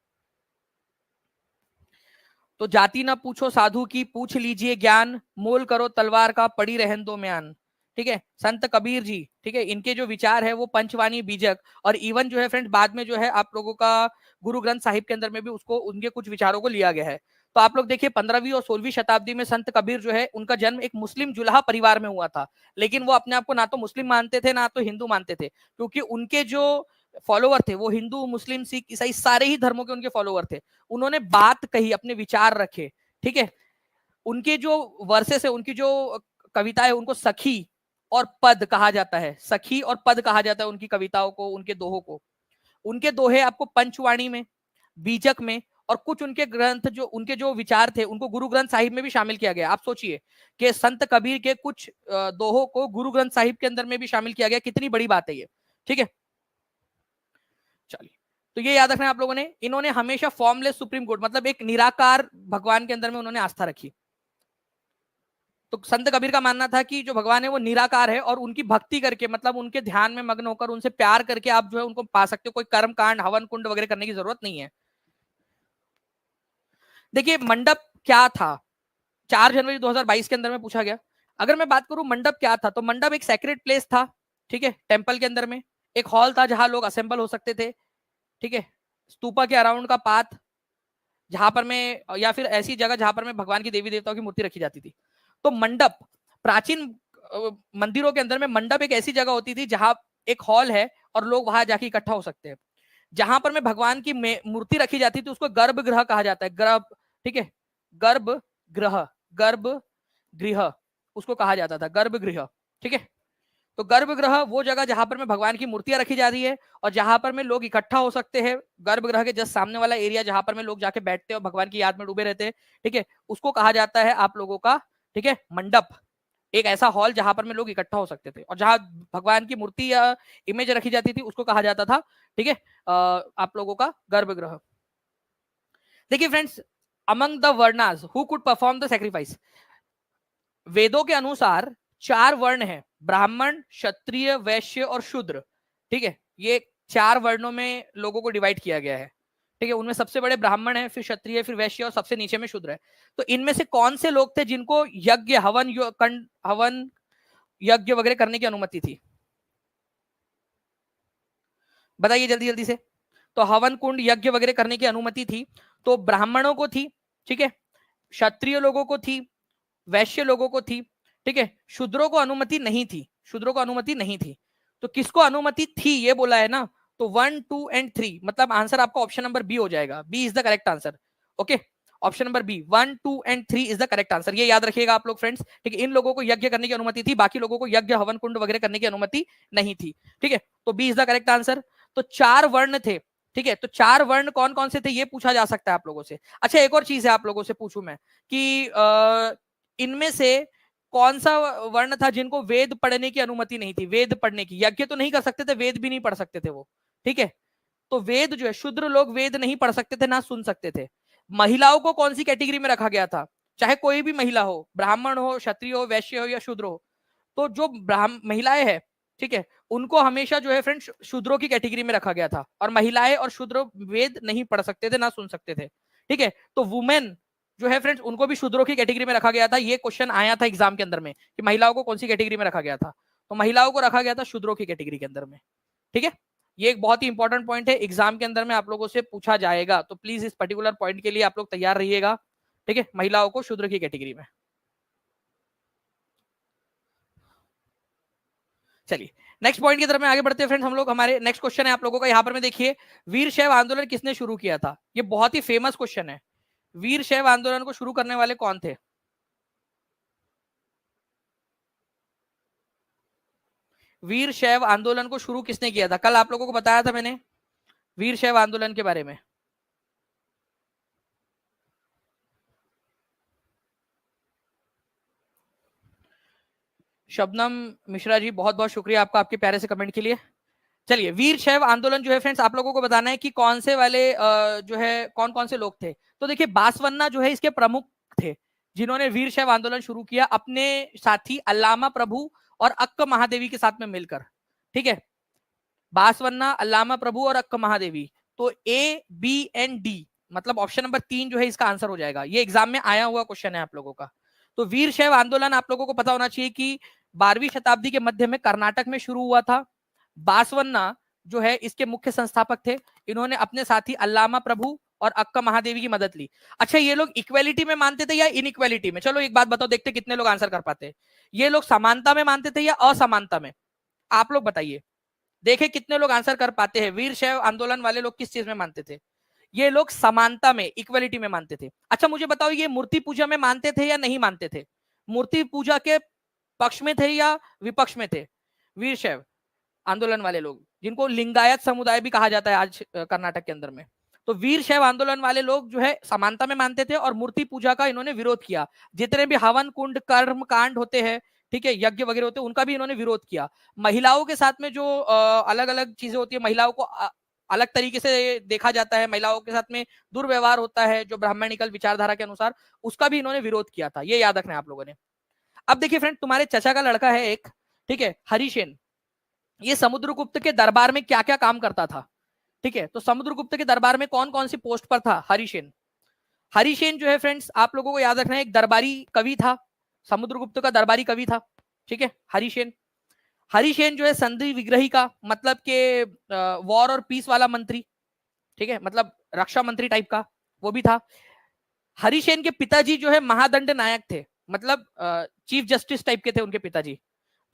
तो जाति ना पूछो साधु की, पूछ लीजिए ज्ञान, मोल करो तलवार का, पड़ी रहन दो म्यान। ठीक है, संत कबीर जी। ठीक है, इनके जो विचार है वो पंचवाणी, बीजक, और इवन जो है फ्रेंड्स बाद में जो है आप लोगों का गुरु ग्रंथ साहिब के अंदर में भी उसको, उनके कुछ विचारों को लिया गया है। तो आप लोग देखिए 15वीं और 16वीं शताब्दी में संत कबीर जो है उनका जन्म एक मुस्लिम जुलाहा परिवार में हुआ था, लेकिन वो अपने आप को ना तो मुस्लिम मानते थे ना तो हिंदू मानते थे, क्योंकि उनके जो फॉलोवर थे वो हिंदू, मुस्लिम, सिख, ईसाई सारे ही धर्मों के उनके फॉलोवर थे। उन्होंने बात कही, अपने विचार रखे। ठीक है, उनके जो वर्सेस है, उनकी जो कविता है, उनको सखी और पद कहा जाता है, सखी और पद कहा जाता है उनकी कविताओं को, उनके दोहों को। उनके दोहे आपको पंचवाणी में, बीजक में, और कुछ उनके ग्रंथ जो उनके जो विचार थे उनको गुरु ग्रंथ साहिब में भी शामिल किया गया। आप सोचिए कि संत कबीर के कुछ दोहों को गुरु ग्रंथ साहिब के अंदर में भी शामिल किया गया, कितनी बड़ी बात है ये। ठीक है, चलिए, तो ये याद रखना है आप लोगों ने। इन्होंने हमेशा फॉर्मलेस सुप्रीम कोर्ट, मतलब एक निराकार भगवान के अंदर में उन्होंने आस्था रखी। तो संत कबीर का मानना था कि जो भगवान है वो निराकार है और उनकी भक्ति करके, मतलब उनके ध्यान में मग्न होकर उनसे प्यार करके आप जो है उनको पा सकते हो, कोई कर्म कांड हवन कुंड वगैरह करने की जरूरत नहीं है। देखिए मंडप क्या था, 4 जनवरी 2022 के अंदर में पूछा गया। अगर मैं बात करूं मंडप क्या था, तो मंडप एक सेक्रेट प्लेस था, ठीक है, टेंपल के अंदर में एक हॉल था जहां लोग असेंबल हो सकते थे, ठीक है, स्तूपा के अराउंड का पाथ जहां पर में, या फिर ऐसी जगह जहां पर में भगवान की देवी देवताओं की मूर्ति रखी जाती थी। तो मंडप प्राचीन मंदिरों के अंदर में मंडप एक ऐसी जगह होती थी जहां एक हॉल है और लोग वहां जाके इकट्ठा हो सकते हैं। जहां पर में भगवान की मूर्ति रखी जाती थी उसको गर्भगृह कहा जाता है, गर्भ, ठीक है, गर्भगृह, गर्भगृह उसको कहा जाता था, गर्भगृह, ठीक है। तो गर्भगृह वो जगह जहां पर में भगवान की मूर्तियां रखी जा रही है और जहां पर में लोग इकट्ठा हो सकते हैं, गर्भगृह के जस्ट सामने वाला एरिया जहां पर में लोग जाके बैठते हैं और भगवान की याद में डूबे रहते हैं, ठीक है, उसको कहा जाता है आप लोगों का, ठीक है, मंडप। एक ऐसा हॉल जहां पर में लोग इकट्ठा हो सकते थे और जहां भगवान की मूर्ति या इमेज रखी जाती थी उसको कहा जाता था, ठीक है, आप लोगों का गर्भगृह। देखिए friends, among the varnas who could perform the sacrifice, वेदों के अनुसार 4 वर्ण है, ब्राह्मण, क्षत्रिय, वैश्य और शूद्र, ठीक है, ये 4 वर्णों में लोगों को डिवाइड किया गया है, ठीक है। उनमें सबसे बड़े ब्राह्मण है, फिर क्षत्रिय, फिर वैश्य और सबसे नीचे में शूद्र है। तो इनमें से कौन से लोग थे जिनको यज्ञ हवन यज्ञ वगैरह करने की अनुमति थी, बताइए जल्दी जल्दी से। तो हवन कुंड यज्ञ वगैरह करने की अनुमति थी, तो ब्राह्मणों को थी, ठीक है, क्षत्रिय लोगों को थी, वैश्य लोगों को थी, ठीक है, शूद्रों को अनुमति नहीं थी, शूद्रों को अनुमति नहीं थी। तो किसको अनुमति थी ये बोला है ना, तो 1, 2 एंड 3, मतलब आंसर आपका ऑप्शन नंबर बी हो जाएगा, B is the correct answer. Okay, option number B 1, 2 and 3 is the correct answer, ये याद रखिएगा आप लोग फ्रेंड्स, ठीक है। इन लोगों को यज्ञ करने की अनुमति थी, बाकी लोगों को यज्ञ हवन कुंड वगैरह करने की अनुमति नहीं थी, ठीक है। तो B is the correct answer. तो 4 वर्ण थे, ठीक है, तो 4 वर्ण कौन कौन से थे ये पूछा जा सकता है आप लोगों से। अच्छा एक और चीज है आप लोगों से पूछूं मैं कि इनमें से कौन सा वर्ण था जिनको वेद पढ़ने की अनुमति नहीं थी, वेद पढ़ने की, यज्ञ तो नहीं कर सकते थे, वेद भी नहीं पढ़ सकते थे वो, ठीक है। तो वेद जो है, शूद्र लोग वेद नहीं पढ़ सकते थे ना सुन सकते थे। महिलाओं को कौन सी कैटेगरी में रखा गया था, चाहे कोई भी महिला हो, ब्राह्मण हो, क्षत्रिय हो, वैश्य हो या शूद्र हो, तो जो महिलाएं हैं, ठीक है, उनको हमेशा जो है फ्रेंड्स शूद्रों की कैटेगरी में रखा गया था, और महिलाएं और शूद्र वेद नहीं पढ़ सकते थे ना सुन सकते थे, ठीक है। तो वुमेन जो है फ्रेंड्स उनको भी शूद्रों की कैटेगरी में रखा गया था, ये क्वेश्चन आया था एग्जाम के अंदर में कि महिलाओं को कौन सी कैटेगरी में रखा गया था, तो महिलाओं को रखा गया था शूद्रों की कैटेगरी के अंदर में, ठीक है। ये एक बहुत ही इंपॉर्टेंट पॉइंट है, एग्जाम के अंदर में आप लोगों से पूछा जाएगा, तो प्लीज इस पर्टिकुलर पॉइंट के लिए आप लोग तैयार रहिएगा, ठीक है, महिलाओं को शूद्र की कैटेगरी में। चलिए नेक्स्ट पॉइंट की तरफ में आगे बढ़ते हैं फ्रेंड्स हम लोग। हमारे नेक्स्ट क्वेश्चन है आप लोगों का, यहाँ पर में देखिए, वीर शैव आंदोलन किसने शुरू किया था, ये बहुत ही फेमस क्वेश्चन है। वीर शैव आंदोलन को शुरू करने वाले कौन थे, वीर शैव आंदोलन को शुरू किसने किया था, कल आप लोगों को बताया था मैंने वीर शैव आंदोलन के बारे में। शबनम मिश्रा जी बहुत बहुत शुक्रिया आपका आपके प्यारे से कमेंट के लिए। चलिए वीर शैव आंदोलन जो है फ्रेंड्स आप लोगों को बताना है कि कौन से वाले जो है कौन कौन से लोग थे। तो देखिए बासवन्ना जो है इसके प्रमुख थे जिन्होंने वीर शैव आंदोलन शुरू किया अपने साथी अल्लामा प्रभु और अक्क महादेवी के साथ में मिलकर, ठीक है। बासवन्ना, अल्लामा प्रभु और अक्क महादेवी, तो ए बी एंड डी, मतलब ऑप्शन नंबर 3 जो है इसका आंसर हो जाएगा। ये एग्जाम में आया हुआ क्वेश्चन है आप लोगों का। तो वीर शैव आंदोलन आप लोगों को पता होना चाहिए कि 12वीं शताब्दी के मध्य में कर्नाटक में शुरू हुआ था। बासवन्ना जो है इसके मुख्य संस्थापक थे, इन्होंने अपने साथी अल्लामा प्रभु और अक्का महादेवी की मदद ली। अच्छा ये लोग इक्वेलिटी में मानते थे या इनइक्वेलिटी में, चलो एक बात बताओ, देखते कितने लोग आंसर कर पाते हैं। ये लोग समानता में मानते थे या असमानता में, आप लोग बताइए, देखे कितने लोग आंसर कर पाते हैं। वीर शैव आंदोलन वाले लोग किस चीज में मानते थे, ये लोग समानता में, इक्वेलिटी में मानते थे। अच्छा मुझे बताओ ये मूर्ति पूजा में मानते थे या नहीं मानते थे, मूर्ति पूजा के पक्ष में थे या विपक्ष में थे वीर शैव आंदोलन वाले लोग, जिनको लिंगायत समुदाय भी कहा जाता है आज कर्नाटक के अंदर में। तो वीर शैव आंदोलन वाले लोग जो है समानता में मानते थे और मूर्ति पूजा का इन्होंने विरोध किया। जितने भी हवन कुंड कर्म कांड होते हैं, ठीक है, यज्ञ वगैरह होते हैं, उनका भी इन्होंने विरोध किया। महिलाओं के साथ में जो अलग अलग चीजें होती है, महिलाओं को अलग तरीके से देखा जाता है, महिलाओं के साथ में दुर्व्यवहार होता है जो ब्राह्मणिकल विचारधारा के अनुसार, उसका भी इन्होंने विरोध किया था, ये याद रखना है आप लोगों ने। अब देखिए फ्रेंड, तुम्हारे चचा का लड़का है एक, ठीक है, हरिसेन, ये समुद्रगुप्त के दरबार में क्या क्या काम करता था, ठीक है। तो समुद्रगुप्त के दरबार में कौन कौन सी पोस्ट पर था हरिसेन। हरिसेन जो है फ्रेंड्स, आप लोगों को याद रखना है, एक दरबारी कवि था, समुद्रगुप्त का दरबारी कवि था, ठीक है, हरिसेन। हरिसेन जो है संधि विग्रही का, मतलब के वॉर और पीस वाला मंत्री, ठीक है, मतलब रक्षा मंत्री टाइप का, वो भी था। हरिसेन के पिताजी जो है महादंड नायक थे, मतलब चीफ जस्टिस टाइप के थे उनके पिताजी।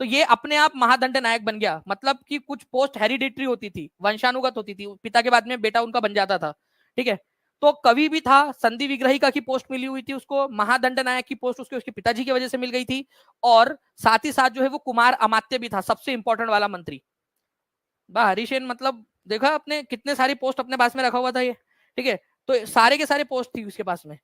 तो ये अपने आप महादंड नायक बन गया, मतलब कि कुछ पोस्ट हेरिडिटरी होती थी, वंशानुगत होती थी, पिता के बाद में बेटा उनका बन जाता था, ठीक है। तो कवि भी था, संधि विग्रहिका की पोस्ट मिली हुई थी उसको, महादंड नायक की पोस्ट उसके पिताजी की वजह से मिल गई थी, और साथ ही साथ जो है वो कुमार अमात्य भी था, सबसे इंपॉर्टेंट वाला मंत्री। हरिसेन मतलब देखा अपने कितने सारी पोस्ट अपने पास में रखा हुआ था ये, ठीक है। तो सारे के सारे पोस्ट थी उसके पास में,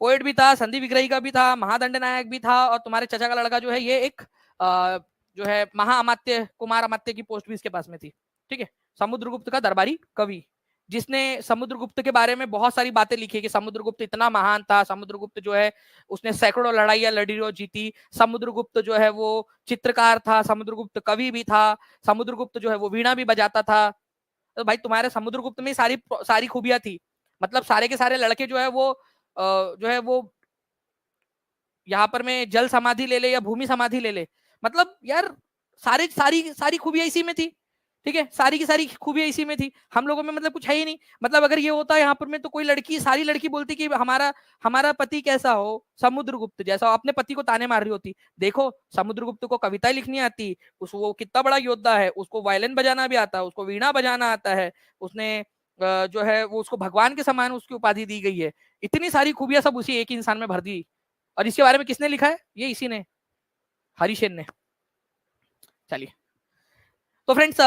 पोएट भी था, संधि विग्रही का भी था, महादंड नायक भी था, और तुम्हारे चचा का लड़का जो है ये एक जो है महाअमात्य, कुमार अमात्य की पोस्ट भी इसके पास में थी, ठीक है। समुद्रगुप्त का दरबारी कवि, जिसने समुद्रगुप्त के बारे में बहुत सारी बातें लिखी कि समुद्रगुप्त इतना महान था, समुद्रगुप्त जो है उसने सैकड़ों लड़ाइयां लड़ी और जीती, समुद्रगुप्त जो है वो चित्रकार था, समुद्रगुप्त कवि भी था, समुद्रगुप्त जो है वो वीणा भी बजाता था। तो भाई तुम्हारे समुद्रगुप्त में सारी सारी खूबियां थी, मतलब सारे के सारे लड़के जो है वो जो है वो यहाँ पर मैं जल समाधि ले ले या भूमि समाधि ले ले, मतलब यार सारी सारी सारी खूबियां इसी में थी, ठीक है, सारी की सारी खूबियां इसी में थी। हम लोगों में मतलब कुछ है ही नहीं, मतलब अगर ये होता यहाँ पर में तो कोई लड़की, सारी लड़की बोलती कि हमारा हमारा पति कैसा हो, समुद्रगुप्त जैसा, अपने पति को ताने मार रही होती। देखो समुद्रगुप्त को कविताएं लिखनी आती, वो कितना बड़ा योद्धा है, उसको वायलिन बजाना भी आता है, उसको वीणा बजाना आता है, उसने जो है वो उसको भगवान के समान उसकी उपाधि दी गई है। इतनी सारी खूबियां सब उसी एक ही इंसान में भर दी। और इसके बारे में किसने लिखा है, ये इसी ने, हरिसेन ने। चलिए, तो फ्रेंड्स